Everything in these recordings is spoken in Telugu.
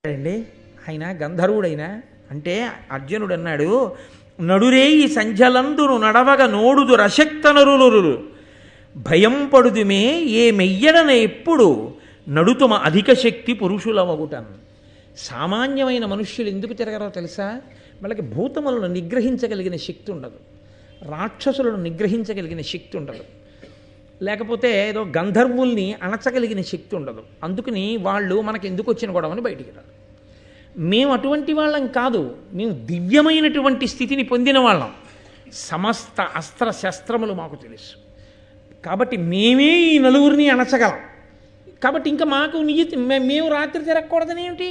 అండి ఆయన గంధర్వుడైనా అంటే అర్జునుడు అన్నాడు, నడురే ఈ సంధ్యలందును నడవగ నోడుదు రశక్తనరులు భయం పడుదుమే ఏ మెయ్యడన ఎప్పుడు నడుతుమ అధిక శక్తి పురుషులవగుటన్. సామాన్యమైన మనుష్యులు ఎందుకు తిరగరో తెలుసా? వాళ్ళకి భూతములను నిగ్రహించగలిగిన శక్తి ఉండదు, రాక్షసులను నిగ్రహించగలిగిన శక్తి ఉండదు, లేకపోతే ఏదో గంధర్వుల్ని అణచగలిగిన శక్తి ఉండదు. అందుకని వాళ్ళు మనకి ఎందుకు వచ్చిన గొడవని బయటికి రారు. మేము అటువంటి వాళ్ళం కాదు, మేము దివ్యమైనటువంటి స్థితిని పొందిన వాళ్ళం. సమస్త అస్త్ర శస్త్రములు మాకు తెలుసు కాబట్టి మేమే ఈ నలుగురిని అణచగలం. కాబట్టి ఇంకా మాకు నియతి, మేము రాత్రి తిరగకూడదని ఏమిటి?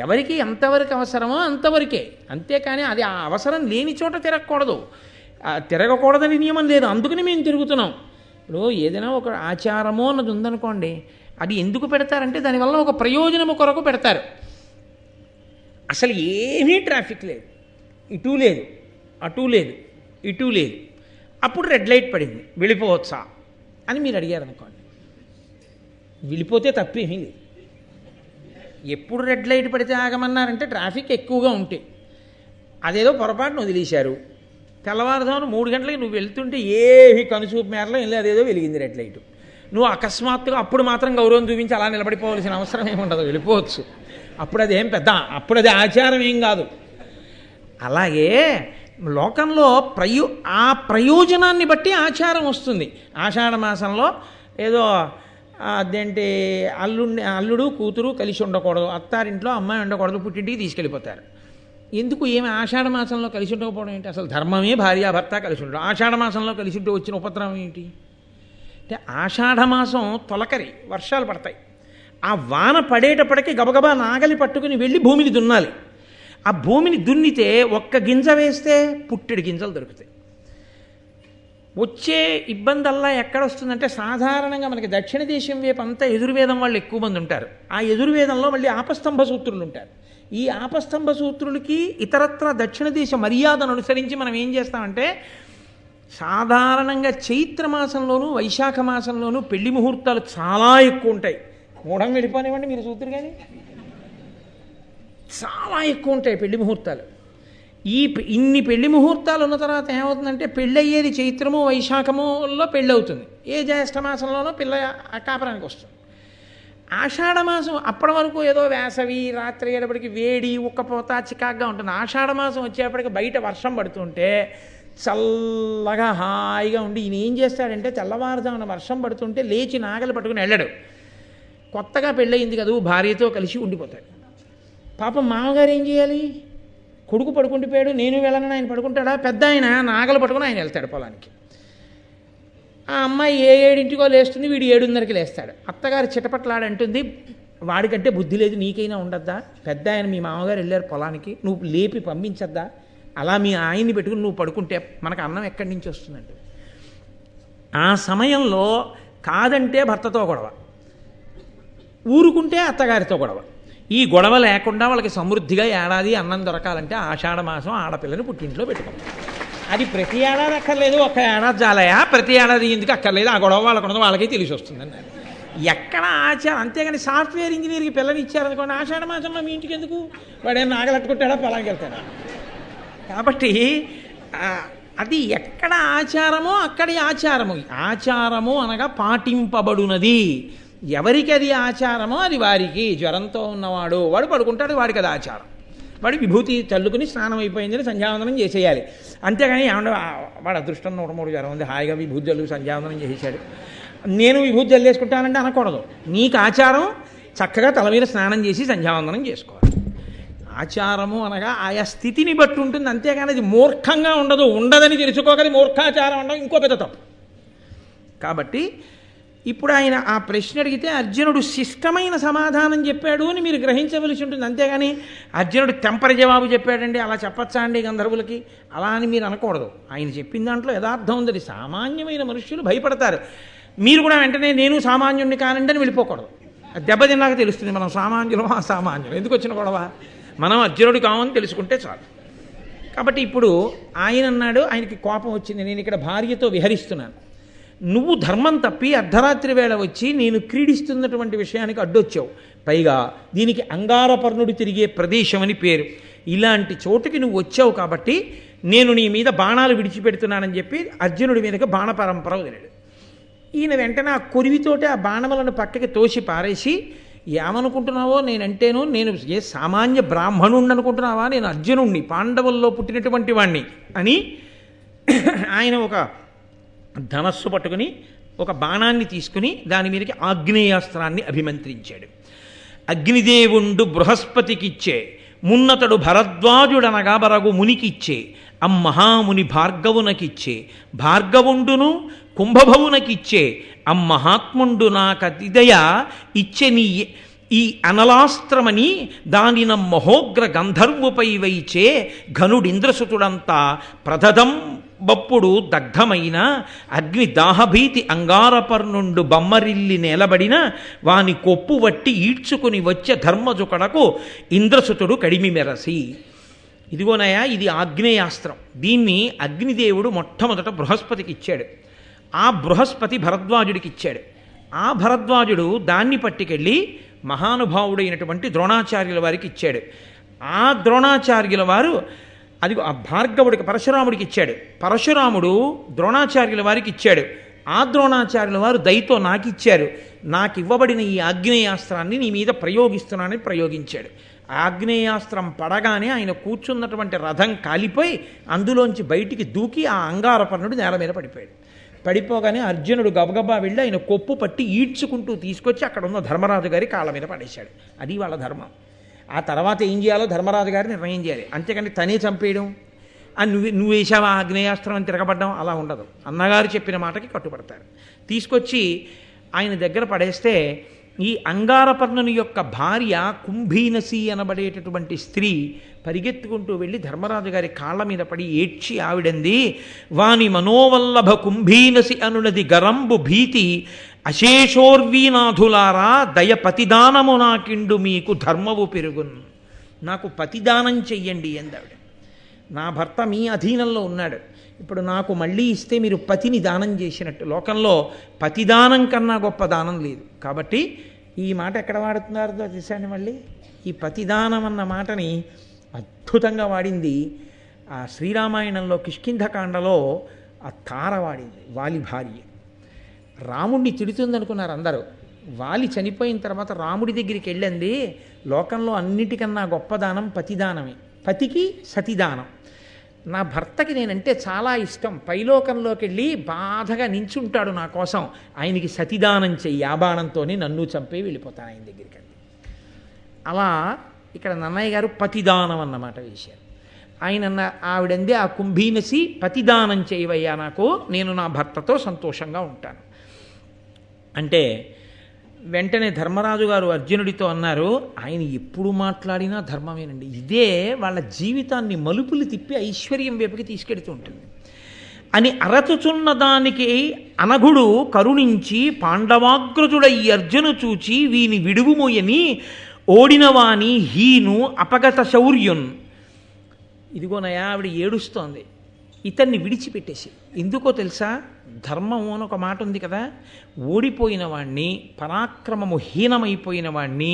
ఎవరికి ఎంతవరకు అవసరమో అంతవరకే, అంతేకాని అది ఆ అవసరం లేని చోట తిరగకూడదు. తిరగకూడదని నియమం లేదు, అందుకని మేము తిరుగుతున్నాం. ఇప్పుడు ఏదైనా ఒక ఆచారమో అన్నది ఉందనుకోండి, అది ఎందుకు పెడతారంటే దానివల్ల ఒక ప్రయోజనము కొరకు పెడతారు. అసలు ఏమీ ట్రాఫిక్ లేదు, ఇటు లేదు, అటు లేదు, ఇటు లేదు, అప్పుడు రెడ్ లైట్ పడింది, వెళ్ళిపోవచ్చా అని మీరు అడిగారు అనుకోండి, వెళ్ళిపోతే తప్పేమీ లేదు. ఎప్పుడు రెడ్ లైట్ పడితే ఆగమన్నారంటే ట్రాఫిక్ ఎక్కువగా ఉంటే. అదేదో పొరపాటును వదిలేశారు, తెల్లవారుదామున 3 గంటలకి నువ్వు వెళ్తుంటే ఏమి కనుచూపు మేరలో వెళ్ళి అదేదో వెలిగింది రెడ్ లైట్, నువ్వు అకస్మాత్తుగా అప్పుడు మాత్రం గౌరవం చూపించి అలా నిలబడిపోవాల్సిన అవసరం ఏమి ఉండదు, వెళ్ళిపోవచ్చు. అప్పుడు అదేం పెద్ద, అప్పుడు అది ఆచారం ఏం కాదు. అలాగే లోకంలో ఆ ప్రయోజనాన్ని బట్టి ఆచారం వస్తుంది. ఆషాఢ మాసంలో ఏదో అదేంటి అల్లుడు కూతురు కలిసి ఉండకూడదు, అత్తారింట్లో అమ్మాయి ఉండకూడదు, పుట్టింటికి తీసుకెళ్ళిపోతారు. ఎందుకు? ఏమి ఆషాఢ మాసంలో కలిసి ఉండకపోవడం ఏంటి? అసలు ధర్మమే భార్యాభర్త కలిసి ఉండడం. ఆషాఢ మాసంలో కలిసి ఉంటే వచ్చిన ఉపద్రవం ఏంటి అంటే, ఆషాఢ మాసం తొలకరి, వర్షాలు పడతాయి. ఆ వాన పడేటప్పటికీ గబగబా నాగలి పట్టుకుని వెళ్ళి భూమిని దున్నాలి. ఆ భూమిని దున్నితే ఒక్క గింజ వేస్తే పుట్టెడు గింజలు దొరుకుతాయి. వచ్చే ఇబ్బందల్లా ఎక్కడొస్తుందంటే, సాధారణంగా మనకి దక్షిణ దేశం వైపు అంతా ఎదుర్వేదం వాళ్ళు ఎక్కువ మంది ఉంటారు. ఆ ఎదుర్వేదంలో మళ్ళీ ఆపస్తంభ సూత్రులు ఉంటారు. ఈ ఆపస్తంభ సూత్రులకి ఇతరత్ర దక్షిణ దేశ మర్యాదను అనుసరించి మనం ఏం చేస్తామంటే, సాధారణంగా చైత్రమాసంలోనూ వైశాఖ మాసంలోనూ పెళ్లి ముహూర్తాలు చాలా ఎక్కువ ఉంటాయి. మూఢం వెళ్ళిపోనివ్వండి, మీరు చూద్దరు కానీ చాలా ఎక్కువ ఉంటాయి పెళ్లి ముహూర్తాలు. ఇన్ని పెళ్లి ముహూర్తాలు ఉన్న తర్వాత ఏమవుతుందంటే, పెళ్ళి అయ్యేది చైత్రము వైశాఖములో పెళ్ళి అవుతుంది, ఏ జ్యేష్ఠ మాసంలోనో పిల్ల కాపురానికి వస్తుంది. ఆషాఢమాసం అప్పటి వరకు ఏదో వేసవి, రాత్రి అయ్యేటప్పటికి వేడి, ఉక్కపోత, చికాగ్గా ఉంటుంది. ఆషాఢమాసం వచ్చేప్పటికి బయట వర్షం పడుతుంటే చల్లగా హాయిగా ఉండి ఈయన ఏం చేస్తాడంటే, తెల్లవారుజామున వర్షం పడుతుంటే లేచి నాగలి పట్టుకుని వెళ్ళడు. కొత్తగా పెళ్ళయింది కదా, భార్యతో కలిసి ఉండిపోతాడు. పాపం మామగారు ఏం చేయాలి? కొడుకు పడుకుండిపోయాడు, నేను వెళ్ళనని ఆయన పడుకుంటాడా? పెద్ద ఆయన నాగలు పట్టుకుని ఆయన వెళ్తాడు పొలానికి. ఆ అమ్మాయి 7 లేస్తుంది, వీడు 7:30కి లేస్తాడు. అత్తగారు చిటపట్లాడంటుంది, వాడికంటే బుద్ధి లేదు, నీకైనా ఉండద్దా? పెద్ద ఆయన మీ మామగారు వెళ్ళారు పొలానికి, నువ్వు లేపి పంపించద్దా? అలా మీ ఆయన్ని పెట్టుకుని నువ్వు పడుకుంటే మనకు అన్నం ఎక్కడి నుంచి వస్తుందంటే, ఆ సమయంలో కాదంటే భర్తతో గొడవ, ఊరుకుంటే అత్తగారితో గొడవ. ఈ గొడవ లేకుండా వాళ్ళకి సమృద్ధిగా ఏడాది అన్నం దొరకాలంటే ఆషాఢ మాసం ఆడపిల్లని పుట్టింట్లో పెట్టుకోవాలి. అది ప్రతి ఏడాది అక్కర్లేదు, ఒక్క ఏడాది చాలయా, ప్రతి ఏడాది ఎందుకు అక్కర్లేదు, ఆ గొడవ వాళ్ళకున్నది వాళ్ళకే తెలిసి వస్తుందండి. ఎక్కడ ఆచారం. అంతేగాని సాఫ్ట్వేర్ ఇంజనీర్కి పిల్లని ఇచ్చారనుకోండి, ఆషాఢ మాసంలో మీ ఇంటికి ఎందుకు, వాడేం నాగలట్టుకుంటాడా, పొలానికి వెళ్తాడా? కాబట్టి అది ఎక్కడ ఆచారమో అక్కడి ఆచారము. ఆచారము అనగా పాటింపబడునది. ఎవరికి అది ఆచారమో అది వారికి. జ్వరంతో ఉన్నవాడు వాడు పడుకుంటాడు, వాడికి అది ఆచారం. వాడు విభూతి చల్లుకుని స్నానం అయిపోయిందని సంధ్యావందనం చేసేయాలి. అంతేగాని ఏమన్నా వాడు అదృష్టం 103 జ్వరం ఉంది, హాయిగా విభూతి జల్లు సంధ్యావందనం చేసేసాడు, నేను విభూతి జల్లేసుకుంటానంటే అనకూడదు. నీకు ఆచారం చక్కగా తల మీద స్నానం చేసి సంధ్యావందనం చేసుకోవాలి. ఆచారము అనగా ఆయా స్థితిని బట్టి ఉంటుంది, అంతేగాని అది మూర్ఖంగా ఉండదు. ఉండదని తెలుసుకోగలి మూర్ఖాచారం ఉండడం ఇంకో పెద్ద తప్పు. కాబట్టి ఇప్పుడు ఆయన ఆ ప్రశ్న అడిగితే అర్జునుడు శిష్టమైన సమాధానం చెప్పాడు అని మీరు గ్రహించవలసి ఉంటుంది. అంతేగాని అర్జునుడు తెంపరి జవాబు చెప్పాడండి, అలా చెప్పచ్చా అండి గంధర్వులకి, అలా అని మీరు అనకూడదు. ఆయన చెప్పిన దాంట్లో యథార్థం ఉందని సామాన్యమైన మనుష్యులు భయపడతారు. మీరు కూడా వెంటనే నేను సామాన్యుడిని కానండి అని వెళ్ళిపోకూడదు. దెబ్బతిన్నాక తెలుస్తుంది మనం సామాన్యులం అసామాన్యులం. ఎందుకు వచ్చిన గొడవ? మనం అర్జునుడు కామని తెలుసుకుంటే చాలు. కాబట్టి ఇప్పుడు ఆయన అన్నాడు, ఆయనకి కోపం వచ్చింది, నేను ఇక్కడ భార్యతో విహరిస్తున్నాను, నువ్వు ధర్మం తప్పి అర్ధరాత్రి వేళ వచ్చి నేను క్రీడిస్తున్నటువంటి విషయానికి అడ్డొచ్చావు. పైగా దీనికి అంగారపర్ణుడు తిరిగే ప్రదేశం అని పేరు. ఇలాంటి చోటుకి నువ్వు వచ్చావు కాబట్టి నేను నీ మీద బాణాలు విడిచిపెడుతున్నానని చెప్పి అర్జునుడి మీదకి బాణ పరంపర వదిలాడు. ఈయన వెంటనే ఆ కొరివితోటి ఆ బాణములను పక్కకి తోసి పారేసి, ఏమనుకుంటున్నావో నేనంటేను, నేను ఏ సామాన్య బ్రాహ్మణుణ్ణి అనుకుంటున్నావా, నేను అర్జునుణ్ణి, పాండవుల్లో పుట్టినటువంటి వాణ్ణి అని ఆయన ఒక ధనస్సు పట్టుకుని ఒక బాణాన్ని తీసుకుని దాని మీదకి ఆగ్నేయాస్త్రాన్ని అభిమంత్రించాడు. అగ్నిదేవుండు బృహస్పతికిచ్చే, మున్నతడు భరద్వాజుడనగా బరగు మునికిచ్చే, అమ్మహాముని భార్గవునకిచ్చే, భార్గవుండును కుంభభవునకిచ్చే, అమ్మహాత్ముండు నాకతిదయ ఇచ్చే నీ ఈ అనలాస్త్రమని దానిన మహోగ్ర గంధర్వుపై వైచే ఘనుడింద్రసుతుడంతా ప్రదదం బప్పుడు దగ్ధమైన అగ్ని దాహభీతి అంగారపర్ణుండు బమ్మరిల్లి నేలబడిన వాని కొప్పు వట్టి ఈడ్చుకుని వచ్చే ధర్మజుకడకు ఇంద్రసుతుడు కడిమి మెరసి. ఇదిగోనయా ఇది ఆగ్నేయాస్త్రం. దీన్ని అగ్నిదేవుడు మొట్టమొదట బృహస్పతికి ఇచ్చాడు. ఆ బృహస్పతి భరద్వాజుడికి ఇచ్చాడు. ఆ భరద్వాజుడు దాన్ని పట్టుకెళ్ళి మహానుభావుడైనటువంటి ద్రోణాచార్యుల వారికి ఇచ్చాడు. ఆ ద్రోణాచార్యుల వారు అది ఆ భార్గవుడికి పరశురాముడికి ఇచ్చాడు. పరశురాముడు ద్రోణాచార్యుల వారికి ఇచ్చాడు. ఆ ద్రోణాచార్యుల వారు దయతో నాకు ఇచ్చారు. నాకు ఇవ్వబడిన ఈ ఆగ్నేయాస్త్రాన్ని నీ మీద ప్రయోగిస్తున్నానని ప్రయోగించాడు. ఆగ్నేయాస్త్రం పడగానే ఆయన కూర్చున్నటువంటి రథం కాలిపోయి అందులోంచి బయటికి దూకి ఆ అంగారపర్ణుడు నేల మీద పడిపోయాడు. పడిపోగానే అర్జునుడు గబగబా వెళ్ళి ఆయన కొప్పు పట్టి ఈడ్చుకుంటూ తీసుకొచ్చి అక్కడ ఉన్న ధర్మరాజు గారి కాళ్ళ మీద పడేశాడు. అది వాళ్ళ ధర్మం. ఆ తర్వాత ఏం చేయాలో ధర్మరాజు గారు నిర్ణయం చేయాలి. అంతేకాని తనే చంపేయడం, నువ్వు వేసావా ఆగ్నేయాస్త్రం అని తిరగబడ్డం అలా ఉండదు. అన్నగారు చెప్పిన మాటకి కట్టుబడతారు. తీసుకొచ్చి ఆయన దగ్గర పడేస్తే ఈ అంగారపర్ణుని యొక్క భార్య కుంభీనసి అనబడేటటువంటి స్త్రీ పరిగెత్తుకుంటూ వెళ్ళి ధర్మరాజు గారి కాళ్ళ మీద పడి ఏడ్చి ఆవిడంది, వాని మనోవల్లభ కుంభీనసి అనునది గరంబు భీతి అశేషోర్వీనాథులారా దయ పతిదానము నాకిండు మీకు ధర్మవు పెరుగున్. నాకు పతిదానం చెయ్యండి ఎందావిడ. నా భర్త మీ అధీనంలో ఉన్నాడు, ఇప్పుడు నాకు మళ్ళీ ఇస్తే మీరు పతిని దానం చేసినట్టు. లోకంలో పతిదానం కన్నా గొప్ప దానం లేదు. కాబట్టి ఈ మాట ఎక్కడ వాడుతున్నారో తెలుసండి. మళ్ళీ ఈ పతిదానం అన్న మాటని అద్భుతంగా వాడింది ఆ శ్రీరామాయణంలో కిష్కింధకాండలో ఆ తార వాడింది, వాలి భార్య. రాముడిని తిడుతుందనుకున్నారు అందరూ. వాలి చనిపోయిన తర్వాత రాముడి దగ్గరికి వెళ్ళింది, లోకంలో అన్నిటికన్నా గొప్ప దానం పతిదానమే, పతికి సతిదానం. నా భర్తకి నేనంటే చాలా ఇష్టం, పైలోకంలోకి వెళ్ళి బాధగా నించుంటాడు నా కోసం, ఆయనకి సతిదానం చెయ్యి, ఆ బాణంతోనే నన్ను చంపి వెళ్ళిపోతాను ఆయన దగ్గరికి అంది. అలా ఇక్కడ నన్నయ్య గారు పతిదానం అన్నమాట వేశారు. ఆయన ఆవిడంది ఆ కుంభీనసి, పతిదానం చేయవయ్యా నాకు, నేను నా భర్తతో సంతోషంగా ఉంటాను అంటే వెంటనే ధర్మరాజు గారు అర్జునుడితో అన్నారు, ఆయన ఎప్పుడు మాట్లాడినా ధర్మమేనండి. ఇదే వాళ్ళ జీవితాన్ని మలుపులు తిప్పి ఐశ్వర్యం వైపుకి తీసుకెడుతూ ఉంటుంది అని అరచుచున్న దానికి అనఘుడు కరుణించి పాండవాగ్రజుడై అర్జును చూచి వీని విడువుమోయని ఓడినవాని హీను అపగత శౌర్యున్. ఇదిగోనయా ఆవిడ ఏడుస్తోంది, ఇతన్ని విడిచిపెట్టేసి. ఎందుకో తెలుసా, ధర్మము అని ఒక మాట ఉంది కదా, ఓడిపోయిన వాణ్ణి, పరాక్రమము హీనమైపోయిన వాణ్ణి,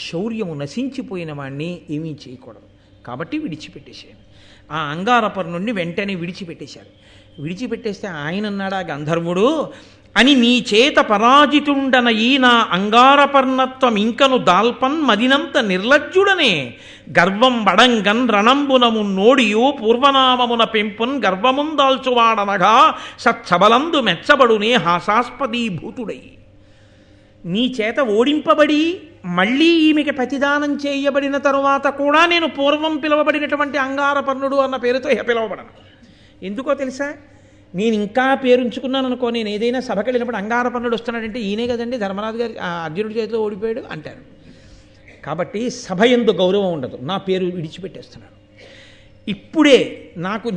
శౌర్యము నశించిపోయిన వాణ్ణి ఏమీ చేయకూడదు. కాబట్టి విడిచిపెట్టేశాడు. ఆ అంగారపర్ణుడిని వెంటనే విడిచిపెట్టేశారు. విడిచిపెట్టేస్తే ఆయన అన్నాడా గంధర్వుడు, అని నీ చేత పరాజితుండన ఈ నా అంగారపర్ణత్వం ఇంకను దాల్పన్ మదినంత నిర్లజ్జుడనే గర్వం వడంగన్ రణంబునము నోడియు పూర్వనామమున పెంపున్ గర్వముందాల్చువాడనగా సత్సబలందు మెచ్చబడునే హాసాస్పదీభూతుడై. నీ చేత ఓడింపబడి మళ్ళీ ఈమెకి ప్రతిదానం చేయబడిన తరువాత కూడా నేను పూర్వం పిలువబడినటువంటి అంగారపర్ణుడు అన్న పేరుతో పిలువబడను. ఎందుకో తెలుసా, నేను ఇంకా పేరుంచుకున్నాను అనుకో, నేను ఏదైనా సభకి వెళ్ళినప్పుడు అంగారపర్ణుడు వస్తున్నాడంటే ఈయనే కదండి ధర్మరాజు గారి అర్జునుడి చేతిలో ఓడిపోయాడు అంటారు. కాబట్టి సభ యందు గౌరవం ఉండదు, నా పేరు విడిచిపెట్టేస్తున్నాను. ఇప్పుడే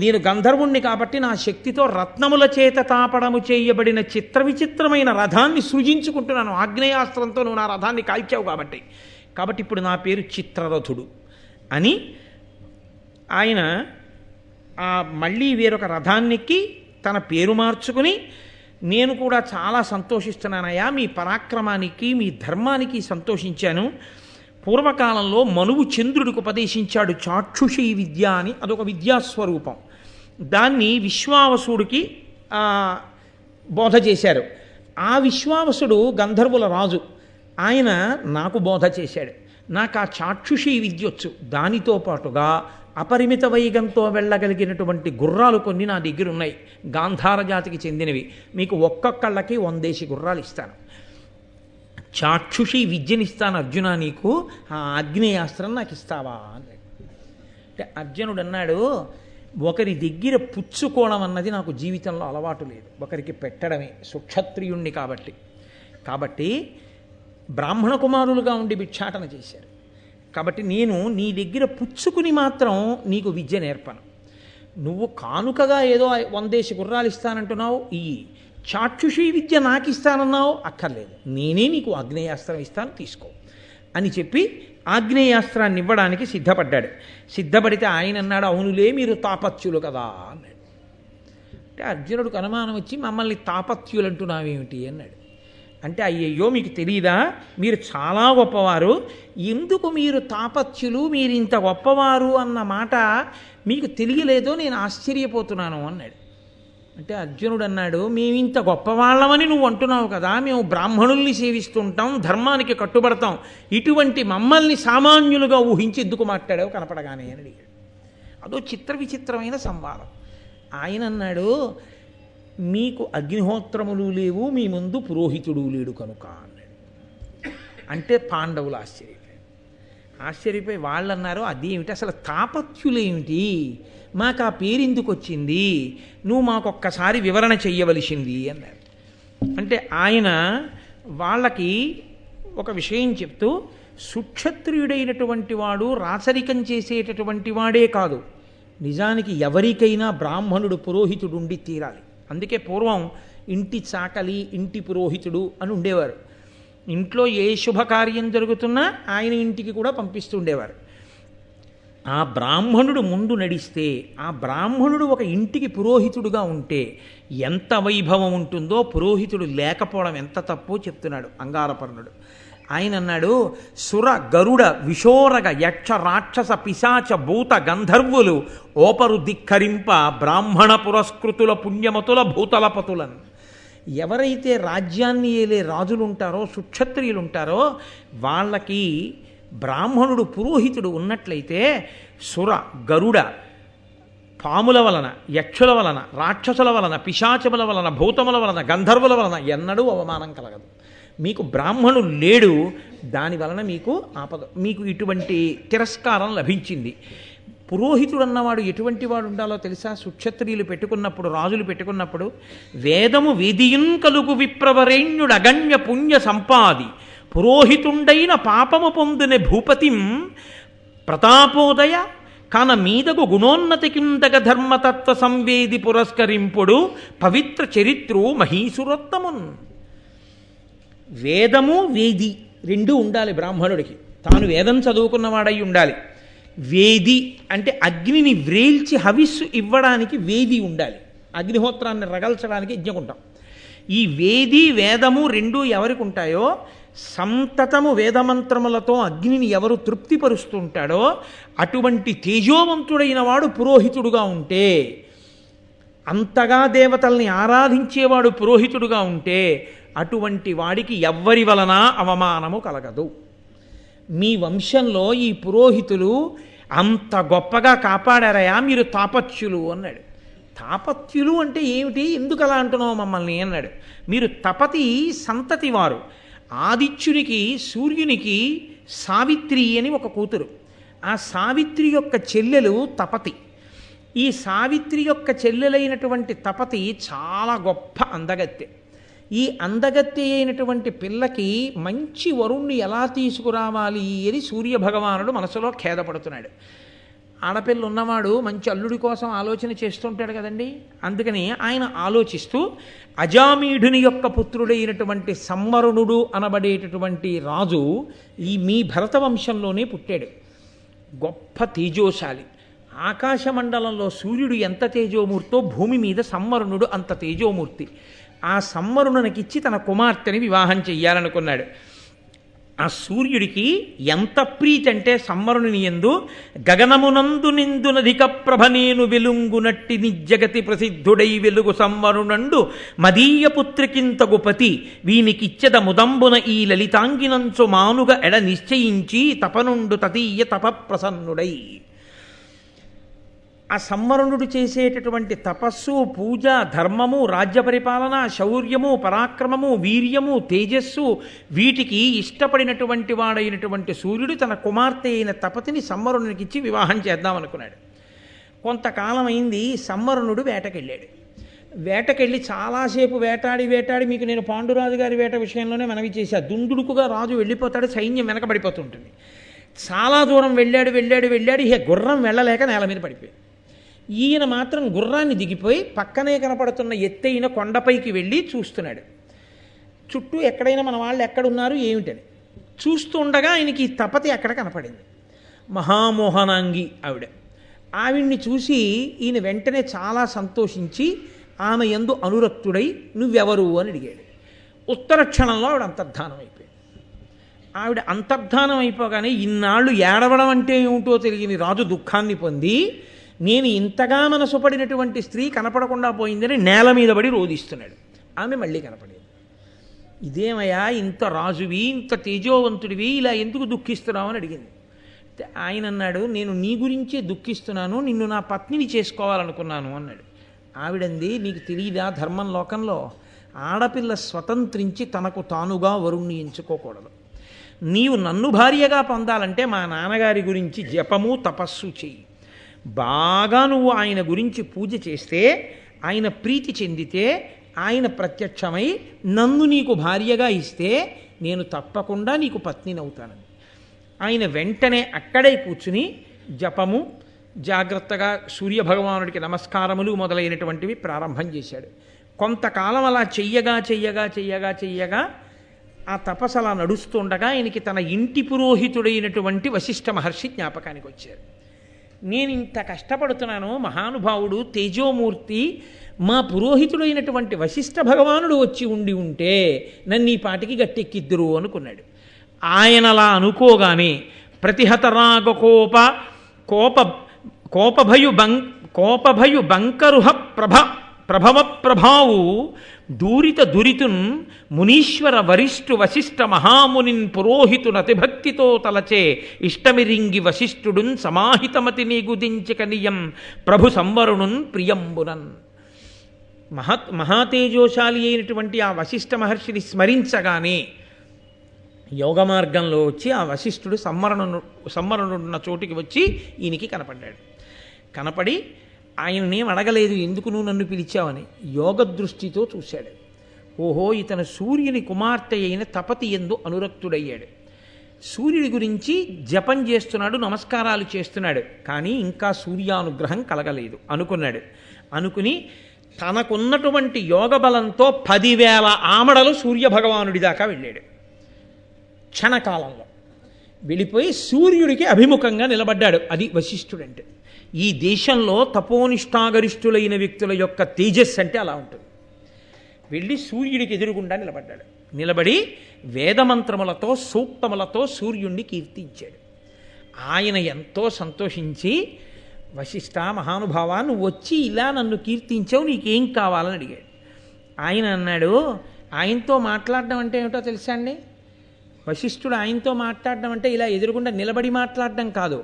నేను గంధర్వుణ్ణి కాబట్టి నా శక్తితో రత్నముల చేత తాపడము చేయబడిన చిత్ర విచిత్రమైన రథాన్ని సృజించుకుంటున్నాను. ఆగ్నేయాస్త్రంతో నువ్వు నా రథాన్ని కాల్చావు కాబట్టి ఇప్పుడు నా పేరు చిత్రరథుడు అని ఆయన మళ్ళీ వేరొక రథాన్నెక్కి తన పేరు మార్చుకుని నేను కూడా చాలా సంతోషిస్తున్నానయ్యా, మీ పరాక్రమానికి మీ ధర్మానికి సంతోషించాను. పూర్వకాలంలో మనువు చంద్రుడికి ఉపదేశించాడు చాక్షుషీ విద్య అని, అదొక విద్యాస్వరూపం. దాన్ని విశ్వావసుడికి బోధ చేశారు. ఆ విశ్వావసుడు గంధర్వుల రాజు, ఆయన నాకు బోధ చేశాడు. నాకు ఆ చాక్షుషీ విద్య వచ్చు. దానితో పాటుగా అపరిమిత వైగంతో వెళ్ళగలిగినటువంటి గుర్రాలు కొన్ని నా దగ్గర ఉన్నాయి, గాంధార జాతికి చెందినవి. మీకు ఒక్కొక్కళ్ళకి 100 గుర్రాలు ఇస్తాను. చాక్షుషి విద్యనిస్తాను అర్జున, నీకు ఆ ఆగ్నేయాస్త్రం నాకు ఇస్తావా అన్నాడు. అంటే అర్జునుడు అన్నాడు, ఒకరి దగ్గర పుచ్చుకోవడం అన్నది నాకు జీవితంలో అలవాటు లేదు, ఒకరికి పెట్టడమే. సుక్షత్రియుణ్ణి కాబట్టి బ్రాహ్మణ కుమారులుగా ఉండి భిక్షాటన చేశారు. కాబట్టి నేను నీ దగ్గర పుచ్చుకుని మాత్రం నీకు విద్య నేర్పను. నువ్వు కానుకగా ఏదో 100 గుర్రాలు ఇస్తానంటున్నావు, ఈ చాక్షుషీ విద్య నాకు ఇస్తానన్నావు, అక్కర్లేదు, నేనే నీకు ఆగ్నేయాస్త్రం ఇస్తాను, తీసుకో అని చెప్పి ఆగ్నేయాస్త్రాన్ని ఇవ్వడానికి సిద్ధపడ్డాడు. సిద్ధపడితే ఆయన అన్నాడు, అవునులే మీరు తాపత్యులు కదా అన్నాడు. అంటే అర్జునుడికి అనుమానం వచ్చి, మమ్మల్ని తాపత్యులు అంటున్నావేమిటి అన్నాడు. అంటే అయ్యయ్యో మీకు తెలియదా, మీరు చాలా గొప్పవారు, ఎందుకు మీరు తాపత్యులు, మీరు ఇంత గొప్పవారు అన్న మాట మీకు తెలియలేదో నేను ఆశ్చర్యపోతున్నాను అన్నాడు. అంటే అర్జునుడు అన్నాడు, మేమింత గొప్పవాళ్ళమని నువ్వు అంటున్నావు కదా, మేము బ్రాహ్మణుల్ని సేవిస్తుంటాం, ధర్మానికి కట్టుబడతాం, ఇటువంటి మమ్మల్ని సామాన్యులుగా ఊహించి ఎందుకు మాట్లాడావు కనపడగానే అని అడిగాడు. అదో విచిత్రమైన సంవాదం. ఆయన అన్నాడు, మీకు అగ్నిహోత్రములు లేవు, మీ ముందు పురోహితుడు లేడు కనుక అన్నాడు. అంటే పాండవులు ఆశ్చర్యపోయి వాళ్ళు అన్నారు, అదేమిటి అసలు తాపత్యులేమిటి, మాకు ఆ పేరు ఎందుకు వచ్చింది, నువ్వు మాకొక్కసారి వివరణ చెయ్యవలసింది అన్నారు. అంటే ఆయన వాళ్ళకి ఒక విషయం చెప్తూ, సుక్షత్రియుడైనటువంటి వాడు రాచరికం చేసేటటువంటి వాడే కాదు, నిజానికి ఎవరికైనా బ్రాహ్మణుడు పురోహితుడు ఉండి తీరాలి. అందుకే పూర్వం ఇంటి చాకలి, ఇంటి పురోహితుడు అని ఉండేవారు. ఇంట్లో ఏ శుభకార్యం జరుగుతున్నా ఆయన ఇంటికి కూడా పంపిస్తుండేవారు. ఆ బ్రాహ్మణుడు ముందు నడిస్తే, ఆ బ్రాహ్మణుడు ఒక ఇంటికి పురోహితుడుగా ఉంటే ఎంత వైభవం ఉంటుందో, పురోహితుడు లేకపోవడం ఎంత తప్పో చెప్తున్నాడు అంగారపర్ణుడు. ఆయన అన్నాడు, సుర గరుడ విశోరగ యక్ష రాక్షస పిశాచ భూత గంధర్వులు ఓపరు ధిక్కరింప బ్రాహ్మణ పురస్కృతుల పుణ్యమతుల భూతలపతులను. ఎవరైతే రాజ్యాన్ని ఏలే రాజులుంటారో, సుక్షత్రియులుంటారో, వాళ్ళకి బ్రాహ్మణుడు పురోహితుడు ఉన్నట్లయితే సుర గరుడ పాముల వలన, యక్షుల వలన, రాక్షసుల వలన, పిశాచముల వలన, భూతముల వలన, గంధర్వుల వలన ఎన్నడూ అవమానం కలగదు. మీకు బ్రాహ్మణుడు లేడు, దానివలన మీకు ఇటువంటి తిరస్కారం లభించింది. పురోహితుడు అన్నవాడు ఎటువంటి వాడు ఉండాలో తెలుసా? సుక్షత్రియులు పెట్టుకున్నప్పుడు, రాజులు పెట్టుకున్నప్పుడు, వేదము వేదియున్ కలుగు విప్రవరేణ్యుడు అగణ్య పుణ్య సంపాది పురోహితుండైన పాపము పొందిన భూపతిం ప్రతాపోదయ కాన మీదకు గుణోన్నతి కిందగ ధర్మతత్వ సంవేది పురస్కరింపుడు పవిత్ర చరిత్రు మహీసురోత్తమున్. వేదము వేది రెండూ ఉండాలి బ్రాహ్మణుడికి. తాను వేదం చదువుకున్నవాడై ఉండాలి. వేది అంటే అగ్నిని వ్రేల్చి హవిస్సు ఇవ్వడానికి వేది ఉండాలి. అగ్నిహోత్రాన్ని రగల్చడానికి యజ్ఞకుంటాం. ఈ వేది వేదము రెండూ ఎవరికి ఉంటాయో, సంతతము వేదమంత్రములతో అగ్నిని ఎవరు తృప్తిపరుస్తుంటాడో అటువంటి తేజోవంతుడైన వాడు పురోహితుడుగా ఉంటే, అంతగా దేవతల్ని ఆరాధించేవాడు పురోహితుడుగా ఉంటే, అటువంటి వాడికి ఎవ్వరి వలన అవమానము కలగదు. మీ వంశంలో ఈ పురోహితులు అంత గొప్పగా కాపాడారయా, మీరు తాపత్యులు అన్నాడు. తాపత్యులు అంటే ఏమిటి, ఎందుకు అలా అంటున్నావు మమ్మల్ని అన్నాడు. మీరు తపతి సంతతి వారు. ఆదిత్యునికి, సూర్యునికి సావిత్రి అని ఒక కూతురు. ఆ సావిత్రి యొక్క చెల్లెలు తపతి. ఈ సావిత్రి యొక్క చెల్లెలైనటువంటి తపతి చాలా గొప్ప అందగత్తె. ఈ అందగత్తె అయినటువంటి పిల్లకి మంచి వరుణ్ణి ఎలా తీసుకురావాలి అని సూర్యభగవానుడు మనసులో ఖేదపడుతున్నాడు. ఆడపిల్ల ఉన్నవాడు మంచి అల్లుడి కోసం ఆలోచన చేస్తుంటాడు కదండి. అందుకని ఆయన ఆలోచిస్తూ అజామీఢుని యొక్క పుత్రుడైనటువంటి సంవరుణుడు అనబడేటటువంటి రాజు ఈ మీ భరతవంశంలోనే పుట్టాడు. గొప్ప తేజోశాలి. ఆకాశమండలంలో సూర్యుడు ఎంత తేజోమూర్తో భూమి మీద సంవరుణుడు అంత తేజోమూర్తి. ఆ సంవరుణునికిచ్చి తన కుమార్తెని వివాహం చెయ్యాలనుకున్నాడు. ఆ సూర్యుడికి ఎంత ప్రీతి అంటే సంవరుణుని యందు గగనమునందు నిందునధిక ప్రభ నేను వెలుంగునట్టి నిజగతి ప్రసిద్ధుడై వెలుగు సంవరుణండు మదీయ పుత్రికింతగు పతి వీనికిచ్చద ముదంబున ఈ లలితాంగినంచు మానుగ ఎడ నిశ్చయించి తపనుండు తదీయ తప ప్రసన్నుడై. ఆ సంవరుణుడు చేసేటటువంటి తపస్సు, పూజ, ధర్మము, రాజ్య పరిపాలన, శౌర్యము, పరాక్రమము, వీర్యము, తేజస్సు వీటికి ఇష్టపడినటువంటి వాడైనటువంటి సూర్యుడు తన కుమార్తె అయిన తపతిని సంవరుణునికిచ్చి వివాహం చేద్దామనుకున్నాడు. కొంతకాలం అయింది. సంవరుణుడు వేటకెళ్ళాడు. వేటకెళ్ళి చాలాసేపు వేటాడి మీకు నేను పాండురాజు గారి వేట విషయంలోనే మనవి చేశా. దుందుడుకుగా రాజు వెళ్ళిపోతాడు, సైన్యం వెనకబడిపోతుంటుంది. చాలా దూరం వెళ్ళాడు. ఇక గుర్రం వెళ్ళలేక నేల మీద పడిపోయాడు. ఈయన మాత్రం గుర్రాన్ని దిగిపోయి పక్కనే కనపడుతున్న ఎత్తైన కొండపైకి వెళ్ళి చూస్తున్నాడు. చుట్టూ ఎక్కడైనా మన వాళ్ళు ఎక్కడున్నారు ఏమిటని చూస్తుండగా ఆయనకి ఈ తపతి అక్కడ కనపడింది. మహామోహనాంగి ఆవిడ. ఆవిడ్ని చూసి ఈయన వెంటనే చాలా సంతోషించి ఆమె యందు అనురక్తుడై నువ్వెవరు అని అడిగాడు. ఉత్తర క్షణంలో ఆవిడ అంతర్ధానం అయిపోయింది. ఆవిడ అంతర్ధానం అయిపోగానే ఇన్నాళ్ళు ఏడవడం అంటే ఏమిటో తెలియని రాజు దుఃఖాన్ని పొంది నేను ఇంతగా మనసుపడినటువంటి స్త్రీ కనపడకుండా పోయిందని నేల మీద పడి రోధిస్తున్నాడు. ఆమె మళ్ళీ కనపడేది. ఇదేమయ్యా, ఇంత రాజువి, ఇంత తేజోవంతుడివి, ఇలా ఎందుకు దుఃఖిస్తున్నావు అని అడిగింది. ఆయన అన్నాడు, నేను నీ గురించే దుఃఖిస్తున్నాను, నిన్ను నా పత్నిని చేసుకోవాలనుకున్నాను అన్నాడు. ఆవిడంది, నీకు తెలియదా ధర్మం లోకంలో ఆడపిల్ల స్వతంత్రించి తనకు తానుగా వరుణ్ణి ఎంచుకోకూడదు. నీవు నన్ను భార్యగా పొందాలంటే మా నాన్నగారి గురించి జపము తపస్సు చెయ్యి. బాగా నువ్వు ఆయన గురించి పూజ చేస్తే, ఆయన ప్రీతి చెందితే, ఆయన ప్రత్యక్షమై నన్ను నీకు భార్యగా ఇస్తే నేను తప్పకుండా నీకు పత్నిని అవుతానని. ఆయన వెంటనే అక్కడే కూర్చుని జపము, జాగ్రత్తగా సూర్యభగవానుడికి నమస్కారములు మొదలైనటువంటివి ప్రారంభం చేశాడు. కొంతకాలం అలా చెయ్యగా ఆ తపస్సు అలా నడుస్తుండగా ఆయనకి తన ఇంటి పురోహితుడైనటువంటి వశిష్ఠ మహర్షి జ్ఞాపకానికి వచ్చారు. నేను ఇంత కష్టపడుతున్నాను, మహానుభావుడు తేజోమూర్తి మా పురోహితుడైనటువంటి వశిష్ఠ భగవానుడు వచ్చి ఉంటే నన్ను ఈ పాటికి గట్టెక్కిద్దురు అనుకున్నాడు. ఆయన అలా అనుకోగానే ప్రతిహతరాగ కోపభయు బంకరుహ ప్రభవ ప్రభావు దూరిత దురితున్ మునీశ్వర వరిష్ఠు వశిష్ఠ మహామునిన్ పురోహితు నతిభక్తితో తలచే ఇష్టమిరింగి వశిష్ఠుడున్ సమాహితమతి నీగుదించకనియం ప్రభు సంవరుణున్ ప్రియంబునన్. మహాతేజోశాలి అయినటువంటి ఆ వశిష్ఠ మహర్షిని స్మరించగానే యోగ మార్గంలో వచ్చి ఆ వశిష్ఠుడు సంవరణుడున్న చోటికి వచ్చి ఈయనకి కనపడ్డాడు. కనపడి ఆయననేం అడగలేదు, ఎందుకు నువ్వు నన్ను పిలిచావని. యోగ దృష్టితో చూశాడు. ఓహో, ఇతను సూర్యుని కుమార్తె అయిన తపతి యందు అనురక్తుడయ్యాడు. సూర్యుడి గురించి జపం చేస్తున్నాడు, నమస్కారాలు చేస్తున్నాడు, కానీ ఇంకా సూర్యానుగ్రహం కలగలేదు అనుకున్నాడు. అనుకుని తనకున్నటువంటి యోగ బలంతో 10,000 ఆమడలు సూర్యభగవానుడి దాకా వెళ్ళాడు. క్షణకాలంలో వెళ్ళిపోయి సూర్యుడికి అభిముఖంగా నిలబడ్డాడు. అది వశిష్ఠుడంటే. ఈ దేశంలో తపోనిష్టాగరిష్ఠులైన వ్యక్తుల యొక్క తేజస్సు అంటే అలా ఉంటుంది. వెళ్ళి సూర్యుడికి ఎదురుగుండా నిలబడ్డాడు. నిలబడి వేదమంత్రములతో సూక్తములతో సూర్యుణ్ణి కీర్తించాడు. ఆయన ఎంతో సంతోషించి, వశిష్ఠ మహానుభావ, నువ్వు వచ్చి ఇలా నన్ను కీర్తించావు, నీకేం కావాలని అడిగాడు. ఆయన అన్నాడు, ఆయనతో మాట్లాడడం అంటే ఏమిటో తెలుసా అండి? వశిష్ఠుడు ఆయనతో మాట్లాడడం అంటే ఇలా ఎదురుగుండా నిలబడి మాట్లాడడం కాదు.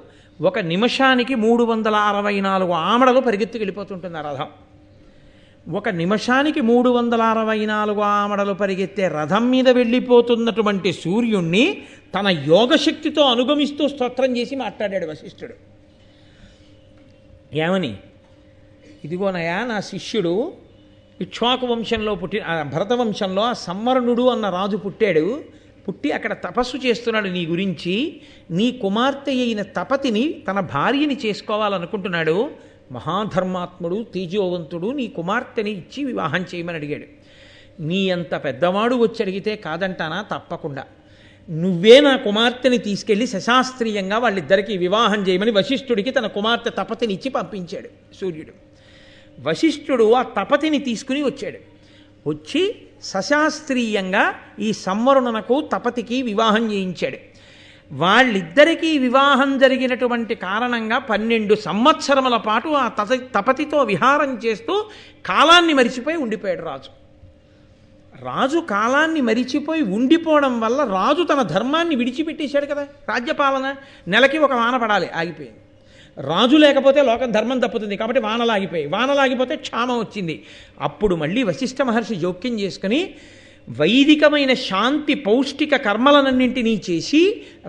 1 నిమిషానికి 364 ఆమడలు పరిగెత్తుకు వెళ్ళిపోతుంటుంది ఆ రథం. 1 నిమిషానికి 364 ఆమడలు పరిగెత్తే రథం మీద వెళ్ళిపోతున్నటువంటి సూర్యుణ్ణి తన యోగశక్తితో అనుగమిస్తూ స్తోత్రం చేసి మాట్లాడాడు వశిష్ఠుడు. ఏమని? ఇదిగోనయా నా శిష్యుడు ఇక్ష్వాకు వంశంలో భరత వంశంలో ఆ సంవరణుడు అన్న రాజు పుట్టి అక్కడ తపస్సు చేస్తున్నాడు నీ గురించి. నీ కుమార్తె అయిన తపతిని తన భార్యని చేసుకోవాలనుకుంటున్నాడు. మహాధర్మాత్ముడు, తేజోవంతుడు, నీ కుమార్తెని ఇచ్చి వివాహం చేయమని అడిగాడు. నీ అంత పెద్దవాడు వచ్చి అడిగితే కాదంటానా? తప్పకుండా. నువ్వే నా కుమార్తెని తీసుకెళ్ళి సశాస్త్రీయంగా వాళ్ళిద్దరికీ వివాహం చేయమని వశిష్ఠుడికి తన కుమార్తె తపతిని ఇచ్చి పంపించాడు సూర్యుడు. వశిష్ఠుడు ఆ తపతిని తీసుకుని వచ్చాడు. వచ్చి సశాస్త్రీయంగా ఈ సంవరుణనకు తపతికి వివాహం చేయించాడు. వాళ్ళిద్దరికీ వివాహం జరిగినటువంటి కారణంగా 12 సంవత్సరముల పాటు ఆ తపతితో విహారం చేస్తూ కాలాన్ని మరిచిపోయి ఉండిపోయాడు రాజు. రాజు కాలాన్ని మరిచిపోయి ఉండిపోవడం వల్ల రాజు తన ధర్మాన్ని విడిచిపెట్టేశాడు కదా. రాజ్యపాలన నెలకి ఒక వాన పడాలి, ఆగిపోయింది. రాజు లేకపోతే లోకం ధర్మం తప్పుతుంది కాబట్టి వానలాగిపోతే క్షామం వచ్చింది. అప్పుడు మళ్ళీ వశిష్ఠ మహర్షి జోక్యం చేసుకుని వైదికమైన శాంతి పౌష్టిక కర్మలనన్నింటినీ చేసి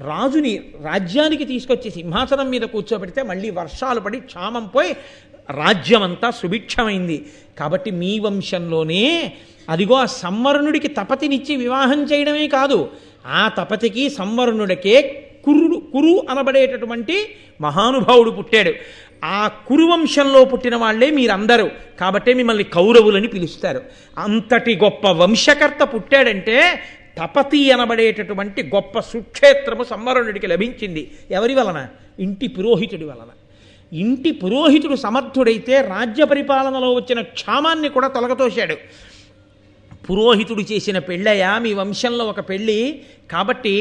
రాజుని రాజ్యానికి తీసుకొచ్చి సింహాసనం మీద కూర్చోబెడితే మళ్ళీ వర్షాలు పడి క్షామం పోయి రాజ్యమంతా సుభిక్షమైంది. కాబట్టి మీ వంశంలోనే అదిగో ఆ సంవరుణుడికి తపతినిచ్చి వివాహం చేయడమే కాదు, ఆ తపతికి సంవరుణుడికే కురు అనబడేటటువంటి మహానుభావుడు పుట్టాడు. ఆ కురువంశంలో పుట్టిన వాళ్లే మీరందరూ, కాబట్టే మిమ్మల్ని కౌరవులని పిలుస్తారు. అంతటి గొప్ప వంశకర్త పుట్టాడంటే తపతి అనబడేటటువంటి గొప్ప సుక్షేత్రము సంవరుణుడికి లభించింది. ఎవరి వలన? ఇంటి పురోహితుడి వలన. ఇంటి పురోహితుడు సమర్థుడైతే రాజ్య పరిపాలనలో వచ్చిన క్షామాన్ని కూడా తొలగతోశాడు. పురోహితుడు చేసిన పెళ్ళయ్యా మీ వంశంలో ఒక పెళ్ళి. కాబట్టి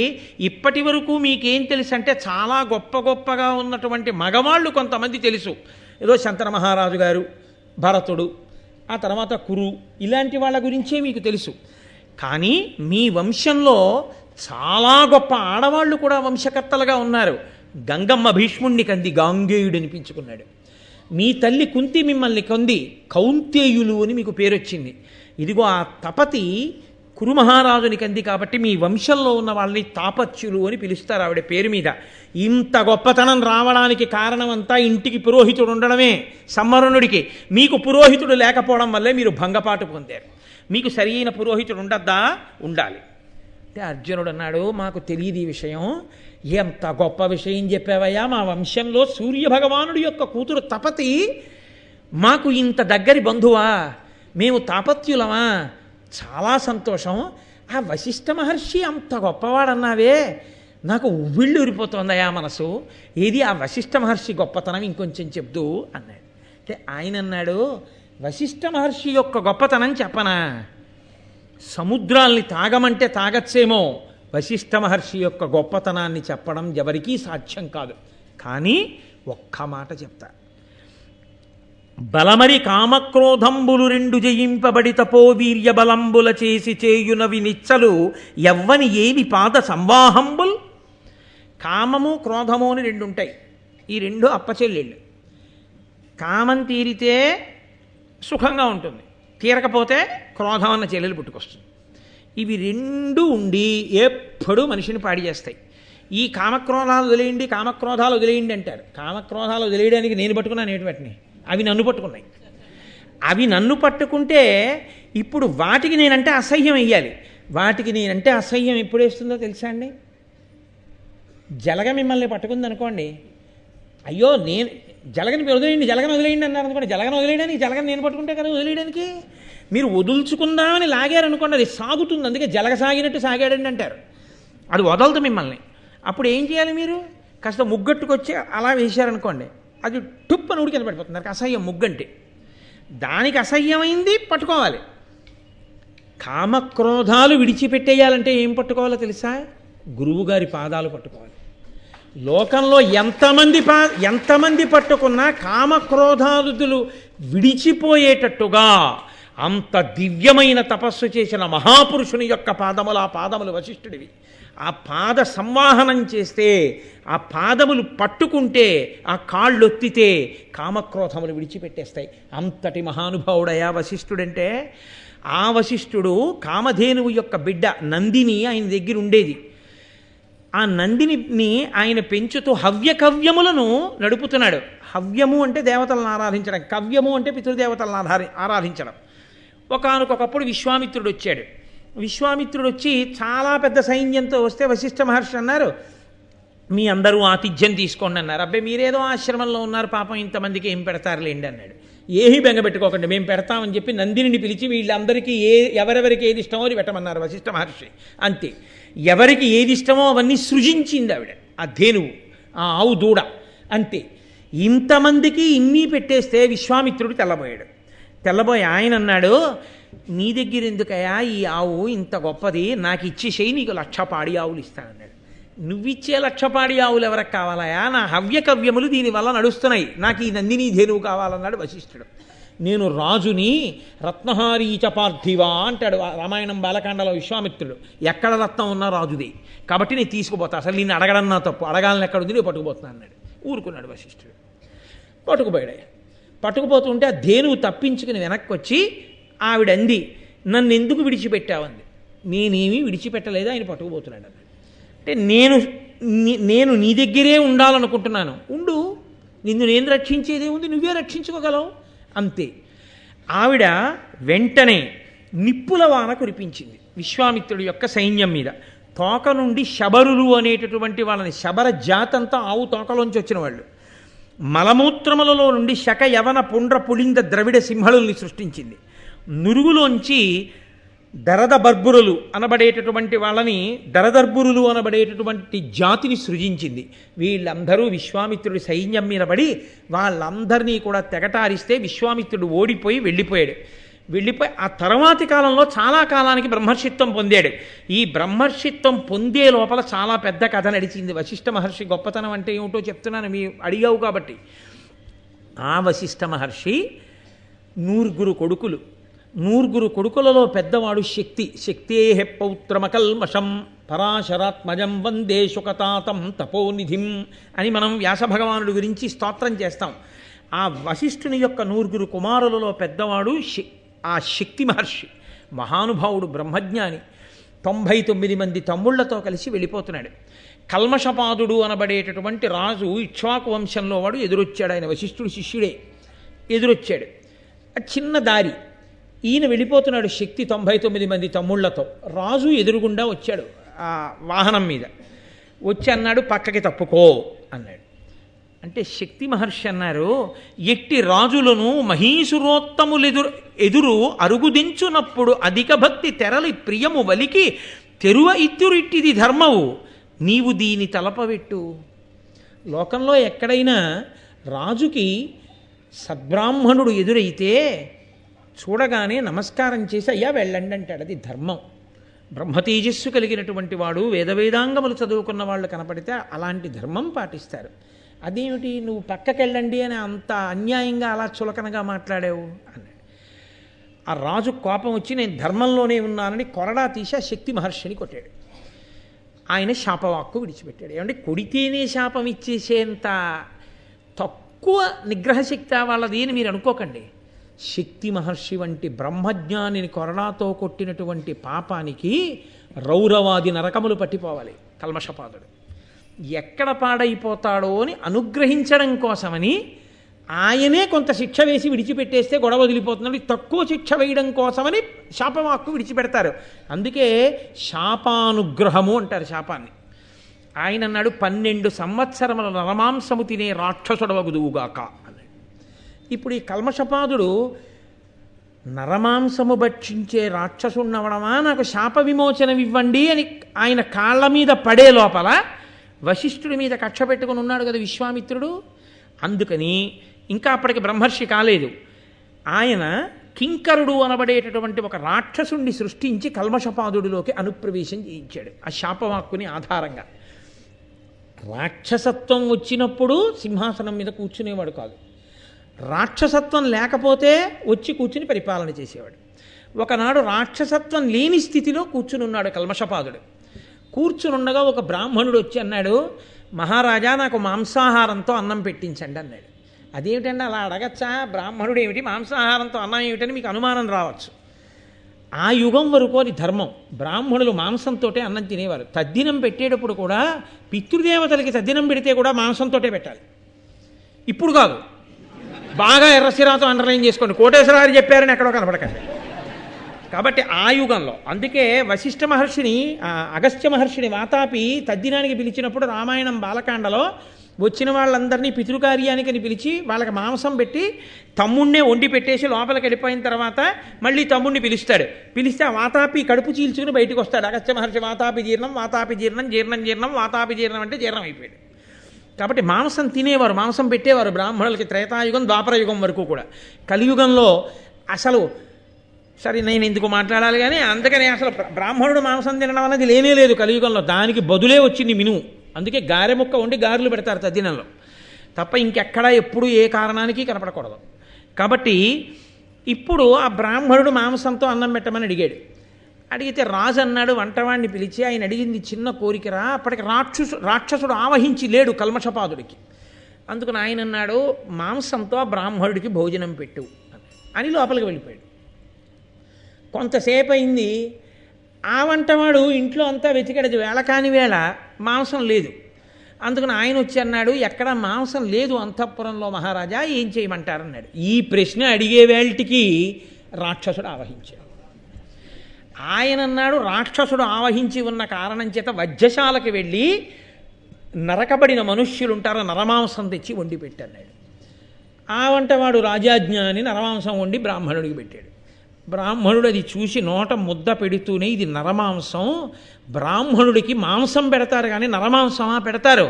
ఇప్పటి వరకు మీకేం తెలుసు అంటే చాలా గొప్పగా ఉన్నటువంటి మగవాళ్ళు కొంతమంది తెలుసు. ఏదో శంతన మహారాజు గారు, భరతుడు, ఆ తర్వాత కురు, ఇలాంటి వాళ్ళ గురించే మీకు తెలుసు. కానీ మీ వంశంలో చాలా గొప్ప ఆడవాళ్ళు కూడా వంశకర్తలుగా ఉన్నారు. గంగమ్మ భీష్ముణ్ణి కంది గాంగేయుడు అనిపించుకున్నాడు. మీ తల్లి కుంతి మిమ్మల్ని కంది కౌంతేయులు అని మీకు పేరొచ్చింది. ఇదిగో ఆ తపతి కురుమహారాజుని కంది కాబట్టి మీ వంశంలో ఉన్న వాళ్ళని తాపత్యులు అని పిలుస్తారు ఆవిడ పేరు మీద. ఇంత గొప్పతనం రావడానికి కారణమంతా ఇంటికి పురోహితుడు ఉండడమే. సంవరుణుడికి మీకు పురోహితుడు లేకపోవడం వల్లే మీరు భంగపాటు పొందారు. మీకు సరైన పురోహితుడు ఉండద్దా? ఉండాలి. అంటే అర్జునుడు అన్నాడు, మాకు తెలియదు ఈ విషయం. ఎంత గొప్ప విషయం చెప్పావయ్యా, మా వంశంలో సూర్యభగవానుడి యొక్క కూతురు తపతి మాకు ఇంత దగ్గరి బంధువా, మేము తాపత్యులమా? చాలా సంతోషం. ఆ వశిష్ఠ మహర్షి అంత గొప్పవాడన్నావే, నాకు ఉవ్విళ్ళు ఊరిపోతుందయా మనసు. ఏది ఆ వశిష్ఠ మహర్షి గొప్పతనం ఇంకొంచెం చెప్తూ అన్నాడు. అంటే ఆయన అన్నాడు, వశిష్ఠ మహర్షి యొక్క గొప్పతనం చెప్పనా? సముద్రాల్ని తాగమంటే తాగచ్చేమో, వశిష్ఠ మహర్షి యొక్క గొప్పతనాన్ని చెప్పడం ఎవరికీ సాధ్యం కాదు. కానీ ఒక్క మాట చెప్తా. బలమరి కామక్రోధంబులు రెండు జయింపబడి తపో వీర్య బలంబుల చేసి చేయునవి నిచ్చలు ఎవ్వని ఏవి పాద సంవాహంబుల్. కామము క్రోధము అని రెండు ఉంటాయి. ఈ రెండు అప్పచెల్లెళ్ళు. కామం తీరితే సుఖంగా ఉంటుంది, తీరకపోతే క్రోధం అన్న చెల్లెలు పుట్టుకొస్తుంది. ఇవి రెండు ఉండి ఎప్పుడూ మనిషిని పాడి చేస్తాయి. ఈ కామక్రోధాలు వదిలేయండి అంటారు. కామక్రోధాలు వదిలేయడానికి నేను పట్టుకున్నాను ఏటి వాటిని, అవి నన్ను పట్టుకున్నాయి. అవి నన్ను పట్టుకుంటే ఇప్పుడు వాటికి నేనంటే అసహ్యం వెయ్యాలి. వాటికి నేనంటే అసహ్యం ఎప్పుడు వేస్తుందో తెలుసా అండి? జలగ మిమ్మల్ని పట్టుకుంది అనుకోండి, అయ్యో నేను జలగని వదిలేయండి అన్నారు అనుకోండి, జలగను వదిలేయడానికి జలగని నేను పట్టుకుంటే కదా వదిలేయడానికి. మీరు వదులుచుకుందామని లాగారనుకోండి, అది సాగుతుంది. అందుకే జలగ సాగినట్టు సాగాడండి అంటారు. అది వదలదు మిమ్మల్ని. అప్పుడు ఏం చేయాలి? మీరు కాస్త ముగ్గట్టుకొచ్చి అలా వేశారనుకోండి, అది టుప్పని ఉడికిన పడిపోతుంది. దానికి అసహ్యం ముగ్గంటే. దానికి అసహ్యమైంది పట్టుకోవాలి. కామక్రోధాలు విడిచిపెట్టేయాలంటే ఏం పట్టుకోవాలో తెలుసా? గురువుగారి పాదాలు పట్టుకోవాలి. లోకంలో ఎంతమంది పట్టుకున్నా కామక్రోధాదులు విడిచిపోయేటట్టుగా అంత దివ్యమైన తపస్సు చేసిన మహాపురుషుని యొక్క పాదములు, ఆ పాదములు వశిష్ఠుడివి. ఆ పాద సంవాహనం చేస్తే, ఆ పాదములు పట్టుకుంటే, ఆ కాళ్ళొత్తితే కామక్రోధములు విడిచిపెట్టేస్తాయి. అంతటి మహానుభావుడయా వశిష్ఠుడంటే. ఆ వశిష్ఠుడు కామధేనువు యొక్క బిడ్డ నందిని ఆయన దగ్గర ఉండేది. ఆ నందిని ఆయన పెంచుతూ హవ్యకవ్యములను నడుపుతున్నాడు. హవ్యము అంటే దేవతలను ఆరాధించడం, కవ్యము అంటే పితృదేవతలను ఆరాధించడం. ఒకానొకప్పుడు విశ్వామిత్రుడు వచ్చాడు. విశ్వామిత్రుడు వచ్చి చాలా పెద్ద సైన్యంతో వస్తే వశిష్ఠ మహర్షి అన్నారు, మీ అందరూ ఆతిథ్యం తీసుకోండి అన్నారు. అబ్బాయి మీరేదో ఆశ్రమంలో ఉన్నారు, పాపం ఇంతమందికి ఏం పెడతారులేండి అన్నాడు. ఏమీ బెంగపెట్టుకోకండి, మేము పెడతామని చెప్పి నందిని పిలిచి వీళ్ళందరికీ ఎవరెవరికి ఏది ఇష్టమో అది పెట్టమన్నారు వశిష్ఠ మహర్షి. అంతే. ఎవరికి ఏది ఇష్టమో అవన్నీ సృజించింది ఆవిడ, ఆ ధేనువు, ఆ ఆవు దూడ. అంతే. ఇంతమందికి ఇన్ని పెట్టేస్తే విశ్వామిత్రుడు తెల్లబోయాడు. తెల్లబోయి ఆయన అన్నాడు, నీ దగ్గర ఎందుకయా ఈ ఆవు ఇంత గొప్పది, నాకు ఇచ్చేసేయి, నీకు 1,00,000 పాడి ఆవులు ఇస్తానన్నాడు. నువ్విచ్చే 1,00,000 పాడి ఆవులు ఎవరికి కావాలయా, నా హవ్యకవ్యములు దీనివల్ల నడుస్తున్నాయి, నాకు ఈ నందిని ధేనువు కావాలన్నాడు వశిష్ఠుడు. నేను రాజుని, రత్నహారీచ పార్థివా అంటాడు రామాయణం బాలకాండలో విశ్వామిత్రుడు. ఎక్కడ రత్నం ఉన్నా రాజుది, కాబట్టి నేను తీసుకుపోతా, అసలు నేను అడగడం నా తప్పు, అడగాలని ఎక్కడుంది, నేను పట్టుకుపోతున్నా అన్నాడు. ఊరుకున్నాడు వశిష్ఠుడు. పట్టుకుపోయాడు. పట్టుకుపోతుంటే ఆ ధేనువు తప్పించుకుని వెనక్కి వచ్చి ఆవిడ అంది, నన్ను ఎందుకు విడిచిపెట్టావంది. నేనేమీ విడిచిపెట్టలేదు, ఆయన పట్టుకుపోతున్నాడు అన్నాడు. అంటే నేను నీ దగ్గరే ఉండాలనుకుంటున్నాను, ఉండు, నిన్ను నేను రక్షించేదే ఉంది, నువ్వే రక్షించుకోగలవు అంతే. ఆవిడ వెంటనే నిప్పుల వాన కురిపించింది విశ్వామిత్రుడి యొక్క సైన్యం మీద. తోక నుండి శబరులు అనేటటువంటి వాళ్ళని, శబర జాతంతా ఆవు తోకలోంచి వచ్చిన వాళ్ళు, మలమూత్రములలో నుండి శక యవన పుండ్ర పులింద ద్రవిడ సింహళుల్ని సృష్టించింది. నురుగులోంచి దరదబర్బురులు అనబడేటటువంటి వాళ్ళని, దరదర్బురులు అనబడేటటువంటి జాతిని సృజించింది. వీళ్ళందరూ విశ్వామిత్రుడి సైన్యం మీద పడి వాళ్ళందరినీ కూడా తెగటారిస్తే విశ్వామిత్రుడు ఓడిపోయి వెళ్ళిపోయి ఆ తర్వాతి కాలంలో చాలా కాలానికి బ్రహ్మర్షిత్వం పొందాడు. ఈ బ్రహ్మర్షిత్వం పొందే లోపల చాలా పెద్ద కథ నడిచింది. వశిష్ఠ మహర్షి గొప్పతనం అంటే ఏమిటో చెప్తున్నాను, మీ అడిగావు కాబట్టి. ఆ వశిష్ఠ మహర్షి 9 కొడుకులు. 9 కొడుకులలో పెద్దవాడు శక్తే పౌత్రమకల్మషం పరాశరాత్మజం వందే శుకతాతం తపోనిధిం అని మనం వ్యాస భగవానుడి గురించి స్తోత్రం చేస్తాం. ఆ వశిష్ఠుని యొక్క 9 కుమారులలో పెద్దవాడు ఆ శక్తి మహర్షి, మహానుభావుడు, బ్రహ్మజ్ఞాని. 99 మంది తమ్ముళ్లతో కలిసి వెళ్ళిపోతున్నాడు. కల్మషపాదుడు అనబడేటటువంటి రాజు ఇక్ష్వాకు వంశంలో వాడు ఎదురొచ్చాడు. ఆయన వశిష్ఠుడు శిష్యుడే, ఎదురొచ్చాడు. చిన్న దారి, ఈయన వెళ్ళిపోతున్నాడు శక్తి 99 మంది తమ్ముళ్లతో. రాజు ఎదురుగుండా వచ్చాడు ఆ వాహనం మీద. వచ్చి అన్నాడు, పక్కకి తప్పుకో అన్నాడు. అంటే శక్తి మహర్షి అన్నారు, ఎట్టి రాజులను మహీసురోత్తములెదురు అరుగుదించునప్పుడు అధిక భక్తి తెరలి ప్రియము వలికి తెరువ ఇత్తురిట్టిది ధర్మవు, నీవు దీని తలపవెట్టు. లోకంలో ఎక్కడైనా రాజుకి సద్బ్రాహ్మణుడు ఎదురైతే చూడగానే నమస్కారం చేసి అయ్యా వెళ్ళండి అంటాడు. అది ధర్మం. బ్రహ్మతేజస్సు కలిగినటువంటి వాడు, వేదవేదాంగములు చదువుకున్న వాళ్ళు కనపడితే అలాంటి ధర్మం పాటిస్తారు. అదేమిటి నువ్వు పక్కకెళ్ళండి అని అంత అన్యాయంగా అలా చులకనగా మాట్లాడావు అన్నాడు. ఆ రాజు కోపం వచ్చి నేను ధర్మంలోనే ఉన్నానని కొరడా తీసి ఆ శక్తి మహర్షిని కొట్టాడు. ఆయన శాపవాక్కు విడిచిపెట్టాడు. ఏమంటే కొడితేనే శాపం ఇచ్చేసేంత తక్కువ నిగ్రహశక్తి వాళ్ళది అని మీరు అనుకోకండి. శక్తి మహర్షి వంటి బ్రహ్మజ్ఞానిని కొరడాతో కొట్టినటువంటి పాపానికి రౌరవాది నరకములు పట్టిపోవాలి కల్మషపాదుడు. ఎక్కడ పాడైపోతాడో అని అనుగ్రహించడం కోసమని ఆయనే కొంత శిక్ష వేసి విడిచిపెట్టేస్తే గొడవ వదిలిపోతుందని తక్కువ శిక్ష వేయడం కోసమని శాపవాక్కు విడిచిపెడతారు. అందుకే శాపానుగ్రహము అంటారు శాపాన్ని. ఆయన అన్నాడు, 12 సంవత్సరముల నరమాంసము తినే రాక్షసుడవగుదువుగాక అన్నాడు. ఇప్పుడు ఈ కల్మషపాదుడు నరమాంసము భక్షించే రాక్షసున్నవడమా, నాకు శాప విమోచనం ఇవ్వండి అని ఆయన కాళ్ళ మీద పడే లోపల వశిష్ఠుడి మీద కక్ష పెట్టుకుని ఉన్నాడు కదా విశ్వామిత్రుడు. అందుకని ఇంకా అప్పటికి బ్రహ్మర్షి కాలేదు. ఆయన కింకరుడు అనబడేటటువంటి ఒక రాక్షసుణ్ణి సృష్టించి కల్మషపాదుడిలోకి అనుప్రవేశం చేయించాడు ఆ శాపవాక్కుని ఆధారంగా. రాక్షసత్వం వచ్చినప్పుడు సింహాసనం మీద కూర్చునేవాడు కాదు, రాక్షసత్వం లేకపోతే వచ్చి కూర్చుని పరిపాలన చేసేవాడు. ఒకనాడు రాక్షసత్వం లేని స్థితిలో కూర్చునున్నాడు కల్మషపాదుడు. కూర్చునుండగా ఒక బ్రాహ్మణుడు వచ్చి అన్నాడు, మహారాజా నాకు మాంసాహారంతో అన్నం పెట్టించండి అన్నాడు. అదేమిటండి అలా అడగచ్చా, బ్రాహ్మణుడు ఏమిటి మాంసాహారంతో అన్నం ఏమిటని మీకు అనుమానం రావచ్చు. ఆ యుగం వరకు అది ధర్మం. బ్రాహ్మణులు మాంసంతో అన్నం తినేవారు. తద్దినం పెట్టేటప్పుడు కూడా పితృదేవతలకి తద్దినం పెడితే కూడా మాంసంతో పెట్టాలి. ఇప్పుడు కాదు, బాగా ఎర్రసిరాతో అండర్లైన్ చేసుకోండి, కోటేశ్వరారు చెప్పారని ఎక్కడో కనపడకండి. కాబట్టి ఆ యుగంలో అందుకే వశిష్ఠ మహర్షిని, అగస్త్య మహర్షిని వాతాపి తద్దినానికి పిలిచినప్పుడు రామాయణం బాలకాండలో వచ్చిన వాళ్ళందరినీ పితృకార్యానికని పిలిచి వాళ్ళకి మాంసం పెట్టి తమ్ముణ్ణే వండి పెట్టేసి లోపలికి వెళ్ళిపోయిన తర్వాత మళ్ళీ తమ్ముడిని పిలుస్తాడు. పిలిస్తే ఆ వాతాపి కడుపు చీల్చుకుని బయటకు వస్తాడు. అగస్త్య మహర్షి వాతాపి జీర్ణం, వాతాపి జీర్ణం, జీర్ణం జీర్ణం, వాతాపి జీర్ణం అంటే జీర్ణం అయిపోయాడు. కాబట్టి మాంసం తినేవారు, మాంసం పెట్టేవారు బ్రాహ్మణులకి త్రేతాయుగం ద్వాపరయుగం వరకు కూడా. కలియుగంలో అసలు సరే నేను ఎందుకు మాట్లాడాలి కానీ అందుకని అసలు బ్రాహ్మణుడు మాంసం తినడం అనేది లేనే లేదు కలియుగంలో. దానికి బదులే వచ్చింది మినుము. అందుకే గారె ముక్క వండి గారెలు పెడతారు తద్దినంలో తప్ప ఇంకెక్కడా ఎప్పుడు ఏ కారణానికి కనపడకూడదు. కాబట్టి ఇప్పుడు ఆ బ్రాహ్మణుడు మాంసంతో అన్నం పెట్టమని అడిగాడు. అడిగితే రాజు అన్నాడు వంటవాడిని పిలిచి, ఆయన అడిగింది చిన్న కోరికరా, అప్పటికి రాక్షసుడు ఆవహించి లేడు కల్మషపాదుడికి. అందుకని ఆయన అన్నాడు మాంసంతో ఆ బ్రాహ్మణుడికి భోజనం పెట్టు అని లోపలికి వెళ్ళిపోయాడు. కొంతసేపు అయింది, ఆ వంటవాడు ఇంట్లో అంతా వెతికాడు, వేళ కాని వేళ మాంసం లేదు. అందుకని ఆయన వచ్చి అన్నాడు ఎక్కడ మాంసం లేదు అంతఃపురంలో మహారాజా, ఏం చేయమంటారన్నాడు. ఈ ప్రశ్న అడిగే వేళటికి రాక్షసుడు ఆవహించాడు. ఆయన అన్నాడు రాక్షసుడు ఆవహించి ఉన్న కారణం చేత వజ్రశాలకు వెళ్ళి నరకబడిన మనుష్యులు ఉంటారు నరమాంసం తెచ్చి వండి పెట్టన్నాడు. ఆ వంటవాడు రాజాజ్ఞ అని నరమాంసం వండి బ్రాహ్మణుడికి పెట్టాడు. బ్రాహ్మణుడు అది చూసి నోట ముద్ద పెడుతూనే ఇది నరమాంసం, బ్రాహ్మణుడికి మాంసం పెడతారు కానీ నరమాంసమా పెడతారు,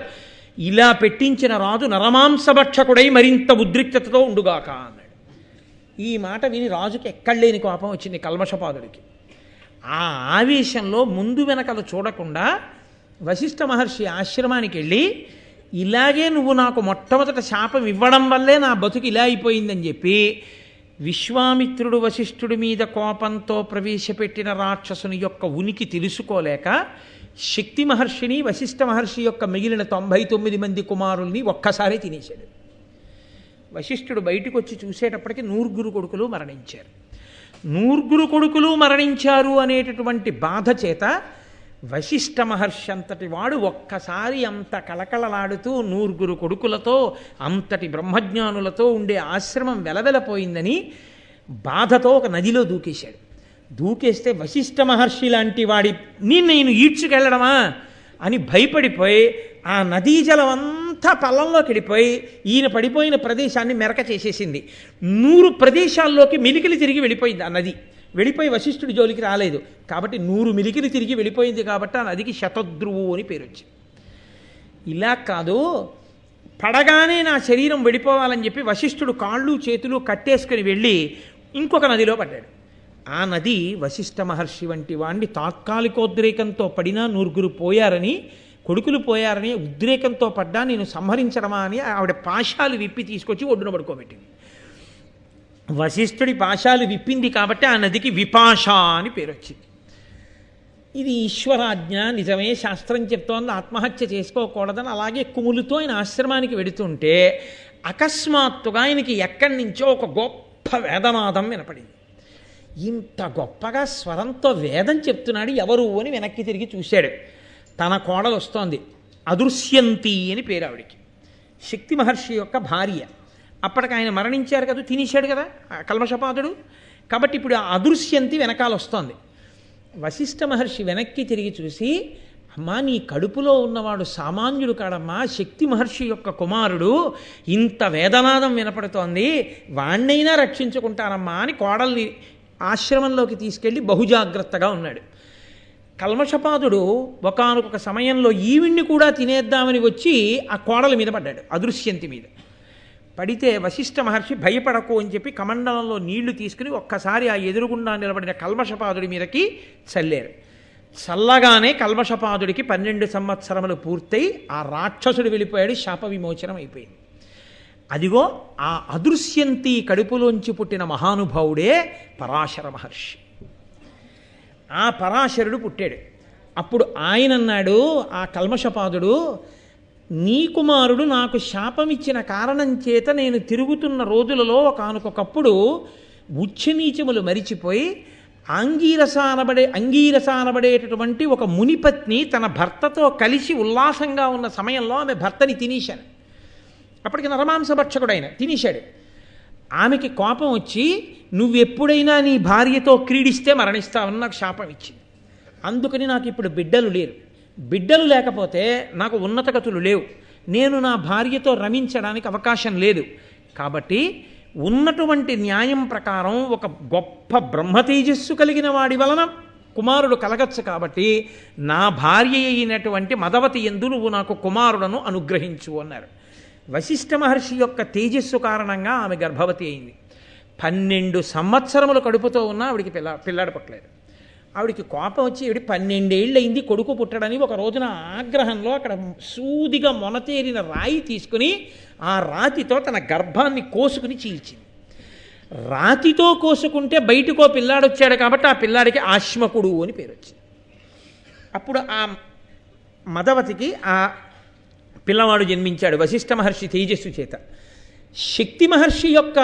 ఇలా పెట్టించిన రాజు నరమాంసభక్షకుడై మరింత ఉద్రిక్తతతో ఉండుగాక అన్నాడు. ఈ మాట విని రాజుకి ఎక్కడలేని కోపం వచ్చింది కల్మషపాదుడికి. ఆ ఆవేశంలో ముందు వెనకలు చూడకుండా వశిష్ఠ మహర్షి ఆశ్రమానికి వెళ్ళి ఇలాగే నువ్వు నాకు మొట్టమొదట శాపం ఇవ్వడం వల్లే నా బతుకు ఇలా అయిపోయిందని చెప్పి విశ్వామిత్రుడు వశిష్ఠుడి మీద కోపంతో ప్రవేశపెట్టిన రాక్షసుని యొక్క ఉనికి తెలుసుకోలేక శక్తి మహర్షిని వశిష్ఠ మహర్షి యొక్క మిగిలిన 99 మంది కుమారుల్ని ఒక్కసారి తినేశాడు. వశిష్ఠుడు బయటకు వచ్చి చూసేటప్పటికి 100 కొడుకులు మరణించారు. 100 కొడుకులు మరణించారు అనేటటువంటి బాధ చేత వశిష్ఠ మహర్షి అంతటి వాడు ఒక్కసారి అంత కలకలలాడుతూ 100 కొడుకులతో అంతటి బ్రహ్మజ్ఞానులతో ఉండే ఆశ్రమం వెలవెలపోయిందని బాధతో ఒక నదిలో దూకేశాడు. దూకేస్తే వశిష్ఠ మహర్షి లాంటి వాడిని నేను ఈడ్చుకెళ్ళడమా అని భయపడిపోయి ఆ నదీ జలం అంతా పల్లంలోకి వెళ్ళిపోయి ఈయన పడిపోయిన ప్రదేశాన్ని మెరక చేసేసింది. 100 ప్రదేశాల్లోకి మిలికిలి తిరిగి వెళ్ళిపోయింది ఆ నది. వెళ్ళిపోయి వశిష్ఠుడి జోలికి రాలేదు కాబట్టి 100 మిలికిలి తిరిగి వెళ్ళిపోయింది కాబట్టి ఆ నదికి శతద్రువు అని పేరు వచ్చింది. ఇలా కాదు, పడగానే నా శరీరం వెళ్ళిపోవాలని చెప్పి వశిష్ఠుడు కాళ్ళు చేతులు కట్టేసుకుని వెళ్ళి ఇంకొక నదిలో పడ్డాడు. ఆ నది వశిష్ఠ మహర్షి వంటి వాడిని తాత్కాలికోద్రేకంతో పడినా 100 పోయారని, కొడుకులు పోయారని ఉద్రేకంతో పడ్డా నేను సంహరించడమా అని ఆవిడ పాశాలు విప్పి తీసుకొచ్చి ఒడ్డున పడుకోబెట్టింది. వశిష్ఠుడి పాశాలు విప్పింది కాబట్టి ఆ నదికి విపాష అని పేరు వచ్చింది. ఇది ఈశ్వరాజ్ఞ, నిజమే శాస్త్రం చెప్తోంది ఆత్మహత్య చేసుకోకూడదని. అలాగే కుములుతో ఆయన ఆశ్రమానికి వెడుతుంటే అకస్మాత్తుగా ఆయనకి ఎక్కడి నుంచో ఒక గొప్ప వేదనాదం వినపడింది. ఇంత గొప్పగా స్వరంతో వేదం చెప్తున్నాడు ఎవరు అని వెనక్కి తిరిగి చూశాడు. తన కోడలు వస్తోంది, అదృశ్యంతి అని పేరు ఆవిడికి, శక్తి మహర్షి యొక్క భార్య. అప్పటికి ఆయన మరణించారు కదా, తినేశాడు కదా కల్మషపాదుడు. కాబట్టి ఇప్పుడు ఆ అదృశ్యంతి వెనకాల వస్తోంది. వశిష్ఠ మహర్షి వెనక్కి తిరిగి చూసి, అమ్మా నీ కడుపులో ఉన్నవాడు సామాన్యుడు కాడమ్మా, శక్తి మహర్షి యొక్క కుమారుడు, ఇంత వేదనాదం వినపడుతోంది, వాణ్ణైనా రక్షించుకుంటానమ్మా అని కోడల్ని ఆశ్రమంలోకి తీసుకెళ్ళి బహుజాగ్రత్తగా ఉన్నాడు. కల్మషపాదుడు ఒకానొక సమయంలో ఈవిడ్ని కూడా తినేద్దామని వచ్చి ఆ కోడల మీద పడ్డాడు, అదృశ్యంతి మీద పడితే వశిష్ఠ మహర్షి భయపడకు అని చెప్పి కమండలంలో నీళ్లు తీసుకుని ఒక్కసారి ఆ ఎదురుగుండా నిలబడిన కల్మషపాదుడి మీదకి చల్లారు. చల్లగానే కల్మషపాదుడికి 12 సంవత్సరములు పూర్తయి ఆ రాక్షసుడు వెళ్ళిపోయాడు, శాప విమోచనం అయిపోయింది. అదిగో ఆ అదృశ్యంతి కడుపులోంచి పుట్టిన మహానుభావుడే పరాశర మహర్షి. ఆ పరాశరుడు పుట్టాడు. అప్పుడు ఆయన అన్నాడు ఆ కల్మషపాదుడు, నీ కుమారుడు నాకు శాపమిచ్చిన కారణం చేత నేను తిరుగుతున్న రోజులలో ఒకానొకప్పుడు ఉచ్చనీచములు మరిచిపోయి అంగీరస అనబడేటటువంటి ఒక మునిపత్ని తన భర్తతో కలిసి ఉల్లాసంగా ఉన్న సమయంలో ఆమె భర్తని తినేశాను. అప్పటికి నరమాంసభక్షకుడైన తినేశాడు. ఆమెకి కోపం వచ్చి నువ్వెప్పుడైనా నీ భార్యతో క్రీడిస్తే మరణిస్తావని నాకు శాపం ఇచ్చింది. అందుకని నాకు ఇప్పుడు బిడ్డలు లేరు. బిడ్డలు లేకపోతే నాకు ఉన్నతగతులు లేవు, నేను నా భార్యతో రమించడానికి అవకాశం లేదు. కాబట్టి ఉన్నటువంటి న్యాయం ప్రకారం ఒక గొప్ప బ్రహ్మతేజస్సు కలిగిన వాడి వలన కుమారుడు కలగచ్చు. కాబట్టి నా భార్య అయినటువంటి మదవతి యందు నువ్వు నాకు కుమారుడను అనుగ్రహించు అన్నారు. వశిష్ఠ మహర్షి యొక్క తేజస్సు కారణంగా ఆమె గర్భవతి అయింది. 12 సంవత్సరములు కడుపుతో ఉన్నా ఆవిడికి పిల్లాడు పుట్టలేదు. ఆవిడికి కోపం వచ్చి ఈవిడి 12 ఏళ్ళు అయింది కొడుకు పుట్టడని ఒక రోజున ఆగ్రహంలో అక్కడ సూదిగా మొనతేరిన రాయి తీసుకుని ఆ రాతితో తన గర్భాన్ని కోసుకుని చీల్చింది. రాతితో కోసుకుంటే బయటకో పిల్లాడు వచ్చాడు కాబట్టి ఆ పిల్లాడికి ఆశ్మకుడు అని పేరు వచ్చింది. అప్పుడు ఆ మదవతికి ఆ పిల్లవాడు జన్మించాడు వశిష్ఠ మహర్షి తేజస్సు చేత. శక్తి మహర్షి యొక్క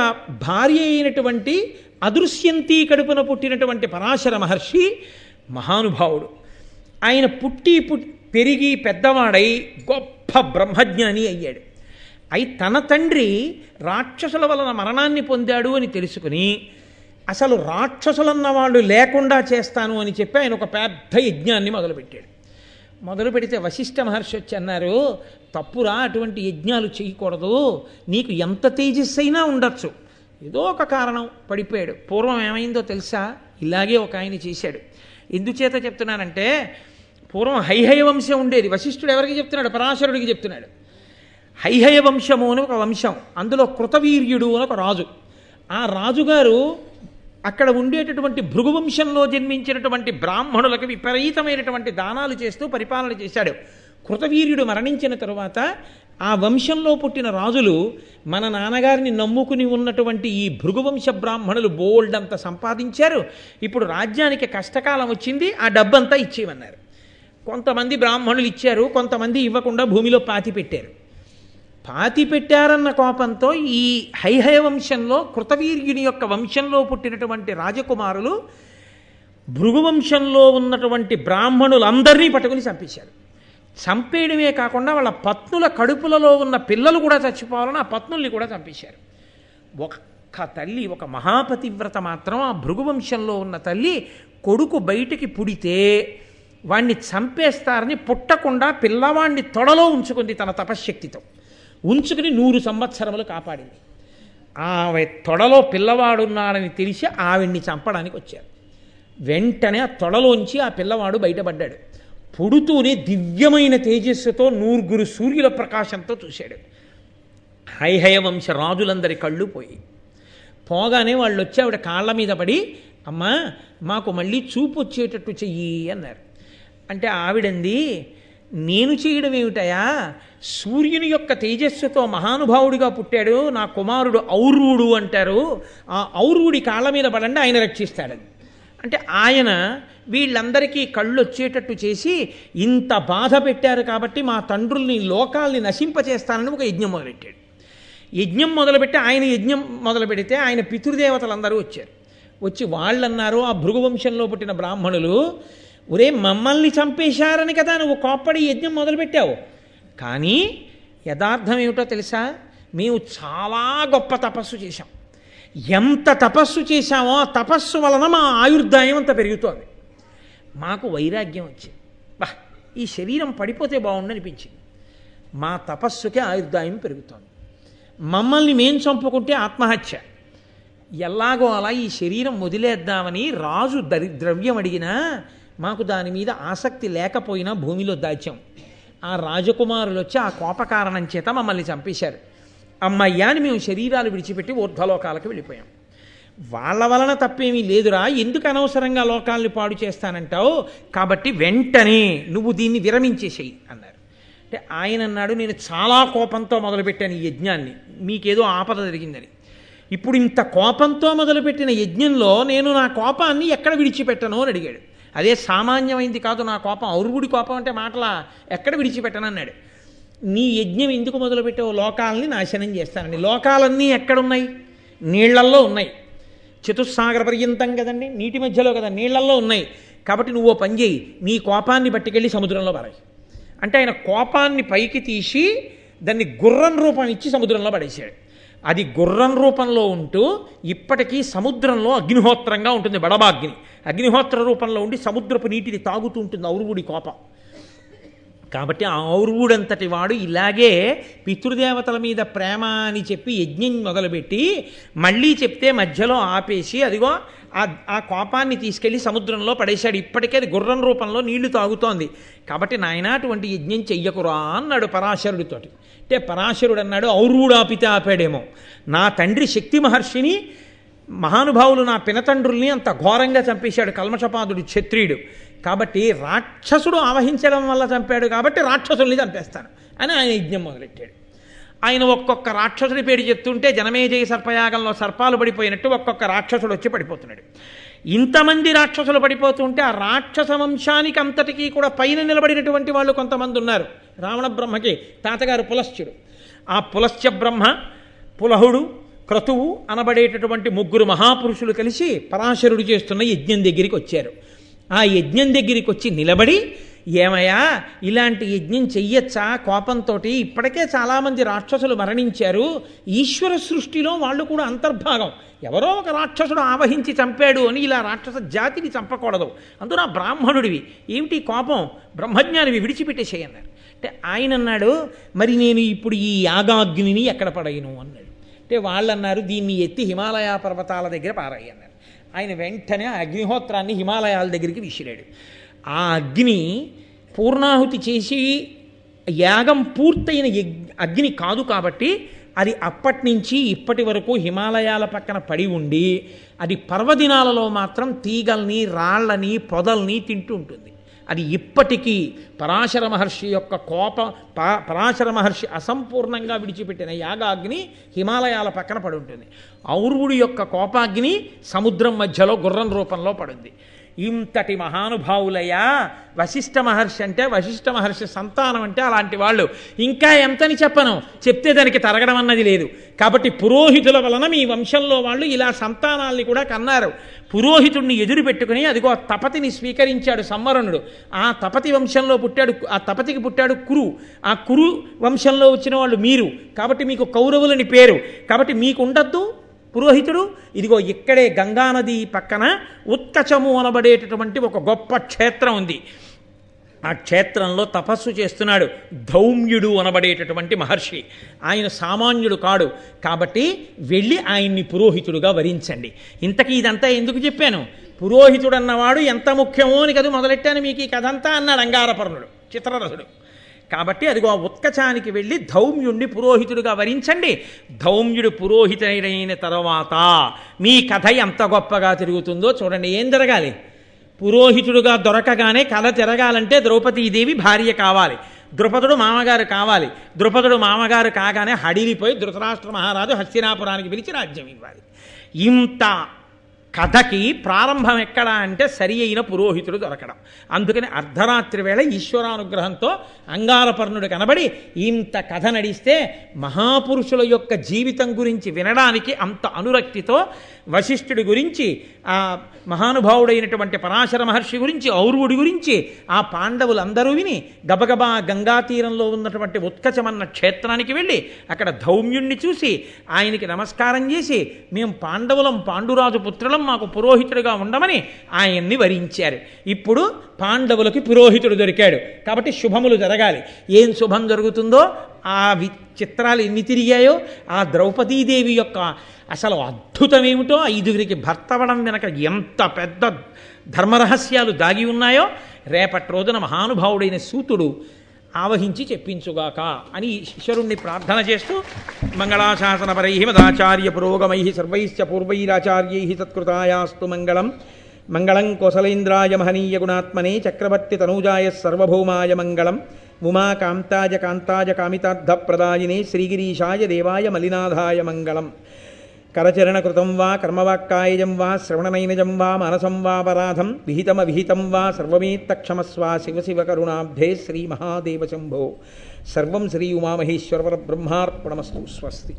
భార్య అయినటువంటి అదృశ్యంతి కడుపున పుట్టినటువంటి పరాశర మహర్షి మహానుభావుడు. ఆయన పెరిగి పెద్దవాడై గొప్ప బ్రహ్మజ్ఞాని అయ్యాడు. అయి తన తండ్రి రాక్షసుల వలన మరణాన్ని పొందాడు అని తెలుసుకుని అసలు రాక్షసులన్న వాళ్ళు లేకుండా చేస్తాను అని చెప్పి ఆయన ఒక పెద్ద యజ్ఞాన్ని మొదలుపెట్టాడు. మొదలు పెడితే వశిష్ఠ మహర్షి వచ్చి అన్నారు, తప్పురా, అటువంటి యజ్ఞాలు చేయకూడదు, నీకు ఎంత తేజస్సు అయినా ఉండొచ్చు, ఏదో ఒక కారణం పడిపోయాడు. పూర్వం ఏమైందో తెలుసా? ఇలాగే ఒక ఆయన చేశాడు. ఎందుచేత చెప్తున్నానంటే పూర్వం హైహయ వంశం ఉండేది. వశిష్ఠుడు ఎవరికి చెప్తున్నాడు? పరాశరుడికి చెప్తున్నాడు. హైహయ వంశము అని ఒక వంశం, అందులో కృతవీర్యుడు అని ఒక రాజు. ఆ రాజుగారు అక్కడ ఉండేటటువంటి భృగువంశంలో జన్మించినటువంటి బ్రాహ్మణులకు విపరీతమైనటువంటి దానాలు చేస్తూ పరిపాలన చేశాడు. కృతవీర్యుడు మరణించిన తరువాత ఆ వంశంలో పుట్టిన రాజులు మన నాన్నగారిని నమ్ముకుని ఉన్నటువంటి ఈ భృగువంశ బ్రాహ్మణులు బోల్డంతా సంపాదించారు. ఇప్పుడు రాజ్యానికి కష్టకాలం వచ్చింది, ఆ డబ్బంతా ఇచ్చేయమన్నారు. కొంతమంది బ్రాహ్మణులు ఇచ్చారు, కొంతమంది ఇవ్వకుండా భూమిలో పాతి పెట్టారన్న కోపంతో ఈ హైహయ వంశంలో కృతవీర్యుని యొక్క వంశంలో పుట్టినటువంటి రాజకుమారులు భృగువంశంలో ఉన్నటువంటి బ్రాహ్మణులందరినీ పట్టుకుని చంపేశారు. చంపేయడమే కాకుండా వాళ్ళ పత్నుల కడుపులలో ఉన్న పిల్లలు కూడా చచ్చిపోవాలని ఆ పత్నుల్ని కూడా చంపేశారు. ఒక్క తల్లి, ఒక మహాపతివ్రత మాత్రం, ఆ భృగువంశంలో ఉన్న తల్లి కొడుకు బయటికి పుడితే వాణ్ణి చంపేస్తారని పుట్టకుండా పిల్లవాణ్ణి తొడలో ఉంచుకుంది తన తపశ్శక్తితో. ఉంచుకుని 100 సంవత్సరములు కాపాడింది. ఆమె తొడలో పిల్లవాడున్నాడని తెలిసి ఆవిడ్ని చంపడానికి వచ్చారు. వెంటనే ఆ తొడలోంచి ఆ పిల్లవాడు బయటపడ్డాడు. పుడుతూనే దివ్యమైన తేజస్సుతో 100 సూర్యుల ప్రకాశంతో చూశాడు. హైహయ వంశ రాజులందరి కళ్ళు పోగానే వాళ్ళు వచ్చి ఆవిడ కాళ్ళ మీద పడి, అమ్మా మాకు మళ్ళీ చూపు వచ్చేటట్టు చెయ్యి అన్నారు. అంటే ఆవిడంది, నేను చేయడం ఏమిటయా, సూర్యుని యొక్క తేజస్సుతో మహానుభావుడిగా పుట్టాడు నా కుమారుడు ఔర్వుడు అంటారు, ఆ ఔర్వుడి కాళ్ళ మీద పడండి, ఆయన రక్షిస్తాడని. అంటే ఆయన వీళ్ళందరికీ కళ్ళు వచ్చేటట్టు చేసి ఇంత బాధ పెట్టారు కాబట్టి మా తండ్రుల్ని లోకాల్ని నశింపచేస్తానని ఒక యజ్ఞం మొదలెట్టాడు. యజ్ఞం మొదలుపెట్టి ఆయన యజ్ఞం మొదలు పెడితే ఆయన పితృదేవతలందరూ వచ్చారు. వచ్చి వాళ్ళన్నారు, ఆ భృగువంశంలో పుట్టిన బ్రాహ్మణులు, ఒరే మమ్మల్ని చంపేశారని కదా నువ్వు కోప్పడి యజ్ఞం మొదలుపెట్టావు, కానీ యథార్థం ఏమిటో తెలుసా, మేము చాలా గొప్ప తపస్సు చేశాం, ఎంత తపస్సు చేశామో ఆ తపస్సు వలన మా ఆయుర్దాయం అంత పెరుగుతోంది, మాకు వైరాగ్యం వచ్చింది, ఈ శరీరం పడిపోతే బాగుండనిపించింది, మా తపస్సుకే ఆయుర్దాయం పెరుగుతోంది, మమ్మల్ని మేం చంపుకుంటే ఆత్మహత్య, ఎలాగో అలా ఈ శరీరం వదిలేద్దామని రాజు ద్రవ్యం అడిగినా మాకు దాని మీద ఆసక్తి లేకపోయినా భూమిలో దాచాం. ఆ రాజకుమారులు వచ్చి ఆ కోపకారణం చేత మమ్మల్ని చంపేశారు. అమ్మయ్యా అని మేము శరీరాలు విడిచిపెట్టి ఊర్ధ్వలోకాలకు వెళ్ళిపోయాం. వాళ్ళ వలన తప్పేమీ లేదురా, ఎందుకు అనవసరంగా లోకాల్ని పాడు చేస్తానంటావు, కాబట్టి వెంటనే నువ్వు దీన్ని విరమించేసేయి అన్నారు. అంటే ఆయన అన్నాడు, నేను చాలా కోపంతో మొదలుపెట్టాను ఈ యజ్ఞాన్ని, మీకేదో ఆపద జరిగిందని. ఇప్పుడు ఇంత కోపంతో మొదలుపెట్టిన యజ్ఞంలో నేను నా కోపాన్ని ఎక్కడ విడిచిపెట్టను అని అడిగాడు. అదే సామాన్యమైంది కాదు నా కోపం, ఔర్వుడి కోపం అంటే మాటలా, ఎక్కడ విడిచిపెట్టనన్నాడు. నీ యజ్ఞం ఎందుకు మొదలుపెట్టావు, లోకాలని నాశనం చేస్తానండి. లోకాలన్నీ ఎక్కడున్నాయి, నీళ్లల్లో ఉన్నాయి, చతుస్సాగర పర్యంతం కదండి, నీటి మధ్యలో కదా, నీళ్లల్లో ఉన్నాయి, కాబట్టి నువ్వు పని చేయి, నీ కోపాన్ని పట్టుకెళ్ళి సముద్రంలో పడాయి. అంటే ఆయన కోపాన్ని పైకి తీసి దాన్ని గుర్రం రూపం ఇచ్చి సముద్రంలో పడేశాడు. అది గుర్రం రూపంలో ఉంటూ ఇప్పటికీ సముద్రంలో అగ్నిహోత్రంగా ఉంటుంది, బడబాగ్ని అగ్నిహోత్ర రూపంలో ఉండి సముద్రపు నీటిని తాగుతూ ఉంటుంది ఔర్వుడి కోపం. కాబట్టి ఆ ఔర్వుడంతటి వాడు ఇలాగే పితృదేవతల మీద ప్రేమ అని చెప్పి యజ్ఞం మొదలుపెట్టి మళ్ళీ చెప్తే మధ్యలో ఆపేసి అదిగో ఆ కోపాన్ని తీసుకెళ్ళి సముద్రంలో పడేశాడు. ఇప్పటికే అది గుర్రం రూపంలో నీళ్లు తాగుతోంది. కాబట్టి నాయన అటువంటి యజ్ఞం చెయ్యకురా అన్నాడు పరాశరుడితోటి. అంటే పరాశరుడు అన్నాడు, ఔర్వుడు ఆపితే ఆపాడేమో, నా తండ్రి శక్తి మహర్షిని మహానుభావులు నా పినతండ్రుల్ని అంత ఘోరంగా చంపేశాడు కల్మషపాదుడు క్షత్రియుడు, కాబట్టి రాక్షసుడు ఆవహించడం వల్ల చంపాడు కాబట్టి రాక్షసుల్ని చంపేస్తాను అని ఆయన యజ్ఞం మొదలెట్టాడు. ఆయన ఒక్కొక్క రాక్షసుడి పేరు చెప్తుంటే జనమేజయ సర్పయాగంలో సర్పాలు పడిపోయినట్టు ఒక్కొక్క రాక్షసుడు వచ్చి పడిపోతున్నాడు. ఇంతమంది రాక్షసులు పడిపోతుంటే ఆ రాక్షస వంశానికి అంతటికీ కూడా పైన నిలబడినటువంటి వాళ్ళు కొంతమంది ఉన్నారు. రావణ బ్రహ్మకి తాతగారు పులశ్చుడు. ఆ పులశ్చ బ్రహ్మ, పులహుడు, క్రతువు అనబడేటటువంటి ముగ్గురు మహాపురుషులు కలిసి పరాశరుడు చేస్తున్న యజ్ఞం దగ్గరికి వచ్చారు. ఆ యజ్ఞం దగ్గరికి వచ్చి నిలబడి, ఏమయ్యా ఇలాంటి యజ్ఞం చెయ్యొచ్చా? కోపంతో ఇప్పటికే చాలామంది రాక్షసులు మరణించారు, ఈశ్వర సృష్టిలో వాళ్ళు కూడా అంతర్భాగం, ఎవరో ఒక రాక్షసుడు ఆవహించి చంపాడు అని ఇలా రాక్షస జాతిని చంపకూడదు, అందున బ్రాహ్మణుడివి ఏమిటి కోపం, బ్రహ్మజ్ఞానివి విడిచిపెట్టేసేయన్నారు. అంటే ఆయన అన్నాడు, మరి నేను ఇప్పుడు ఈ యాగాగ్నిని ఎక్కడ పడయను అన్నాడు. అంటే వాళ్ళు అన్నారు, దీన్ని ఎత్తి హిమాలయ పర్వతాల దగ్గర పారాయన్నారు. ఆయన వెంటనే ఆ అగ్నిహోత్రాన్ని హిమాలయాల దగ్గరికి విసిరాడు. ఆ అగ్ని పూర్ణాహుతి చేసి యాగం పూర్తయిన అగ్ని కాదు కాబట్టి అది అప్పటి నుంచి ఇప్పటి వరకు హిమాలయాల పక్కన పడి ఉండి అది పర్వదినాలలో మాత్రం తీగల్ని, రాళ్ళని, పొదల్ని తింటూ ఉంటుంది. అది ఇప్పటికీ పరాశర మహర్షి యొక్క పరాశర మహర్షి అసంపూర్ణంగా విడిచిపెట్టిన యాగాగ్ని హిమాలయాల పక్కన పడి ఉంటుంది. ఔర్వుడి యొక్క కోపాగ్ని సముద్రం మధ్యలో గుర్రం రూపంలో పడుంది. ఇంతటి మహానుభావులయ్యా వశిష్ఠ మహర్షి అంటే, వశిష్ఠ మహర్షి సంతానం అంటే అలాంటి వాళ్ళు. ఇంకా ఎంతని చెప్పను, చెప్తే దానికి తరగడం అన్నది లేదు. కాబట్టి పురోహితుల వలన మీ వంశంలో వాళ్ళు ఇలా సంతానాల్ని కూడా కన్నారు. పురోహితుడిని ఎదురు పెట్టుకుని అదిగో తపతిని స్వీకరించాడు సంవరణుడు. ఆ తపతి వంశంలో పుట్టాడు, ఆ తపతికి పుట్టాడు కురు. ఆ కురు వంశంలో వచ్చిన వాళ్ళు మీరు, కాబట్టి మీకు కౌరవులని పేరు. కాబట్టి మీకు ఉండద్దు పురోహితుడు. ఇదిగో ఇక్కడే గంగానది పక్కన ఉత్కచము అనబడేటటువంటి ఒక గొప్ప క్షేత్రం ఉంది. ఆ క్షేత్రంలో తపస్సు చేస్తున్నాడు ధౌమ్యుడు అనబడేటటువంటి మహర్షి. ఆయన సామాన్యుడు కాడు, కాబట్టి వెళ్ళి ఆయన్ని పురోహితుడుగా వరించండి. ఇంతకీ ఇదంతా ఎందుకు చెప్పాను? పురోహితుడు అన్నవాడు ఎంత ముఖ్యమో అని కదా మొదలెట్టాను మీకు ఈ కథ అంతా అన్నాడు అంగారపర్ణుడు చిత్రరథుడు. కాబట్టి అదిగో ఆ ఉత్కచానికి వెళ్ళి ధౌమ్యుడిని పురోహితుడిగా వరించండి. ధౌమ్యుడు పురోహితుడైన తర్వాత మీ కథ ఎంత గొప్పగా తిరుగుతుందో చూడండి. ఏం జరగాలి? పురోహితుడుగా దొరకగానే కథ తిరగాలంటే ద్రౌపదీదేవి భార్య కావాలి, ద్రుపదుడు మామగారు కావాలి. ద్రుపదుడు మామగారు కాగానే హడిలిపోయి ధృతరాష్ట్ర మహారాజు హస్తినాపురానికి పిలిచి రాజ్యం ఇవ్వాలి. ఇంత కథకి ప్రారంభం ఎక్కడ అంటే సరి అయిన పురోహితుడు దొరకడం. అందుకని అర్ధరాత్రి వేళ ఈశ్వరానుగ్రహంతో అంగారపర్ణుడు కనబడి ఇంత కథ నడిస్తే మహాపురుషుల యొక్క జీవితం గురించి వినడానికి అంత అనురక్తితో వశిష్ఠుడి గురించి, ఆ మహానుభావుడైనటువంటి పరాశర మహర్షి గురించి, ఔర్వుడి గురించి ఆ పాండవులందరూ విని గబగబా గంగా తీరంలో ఉన్నటువంటి ఉత్కచమన్న క్షేత్రానికి వెళ్ళి అక్కడ ధౌమ్యుణ్ణి చూసి ఆయనకి నమస్కారం చేసి, మేము పాండవులం, పాండురాజు పుత్రులం, మాకు పురోహితుడిగా ఉండమని ఆయన్ని వరించారు. ఇప్పుడు పాండవులకి పురోహితుడు దొరికాడు కాబట్టి శుభములు జరగాలి. ఏం శుభం జరుగుతుందో ఆ చిత్రాలు ఎన్ని తిరిగాయో, ఆ ద్రౌపదీదేవి యొక్క అసలు అద్భుతం ఏమిటో, 5గురికి భర్తవడం వెనక ఎంత పెద్ద ధర్మరహస్యాలు దాగి ఉన్నాయో రేపటి రోజున మహానుభావుడైన సూతుడు ఆవహించి చెప్పించుగాక అని ఈశ్వరుణ్ణి ప్రార్థన చేస్తూ మంగళాశాసనపరై మదాచార్య పురోగమై సర్వైశ్చ పూర్వైరాచార్యై సత్కృతాయాస్తు మంగళం. మంగళం కోసలేంద్రాయ మహనీయ గుణాత్మనే చక్రవర్తి తనూజాయ సర్వభౌమాయ మంగళం. ఉమాకాంతాయ కాంతాయ కామితార్థప్రదాయినే శ్రీగిరీశాయ దేవాయ మలినాథాయ మంగళం. కరచరణకృతం వా కర్మవాక్కాయజం వా శ్రవణనైనజం వా మనసం వాపరాధం విహితమవిహితం వా సర్వమేత్తక్షమస్వ శివ శివ కరుణాబ్ధే శ్రీ మహాదేవ శంభో. సర్వం శ్రీ ఉమామహేశ్వర బ్రహ్మార్పణమస్తు. స్వస్తి.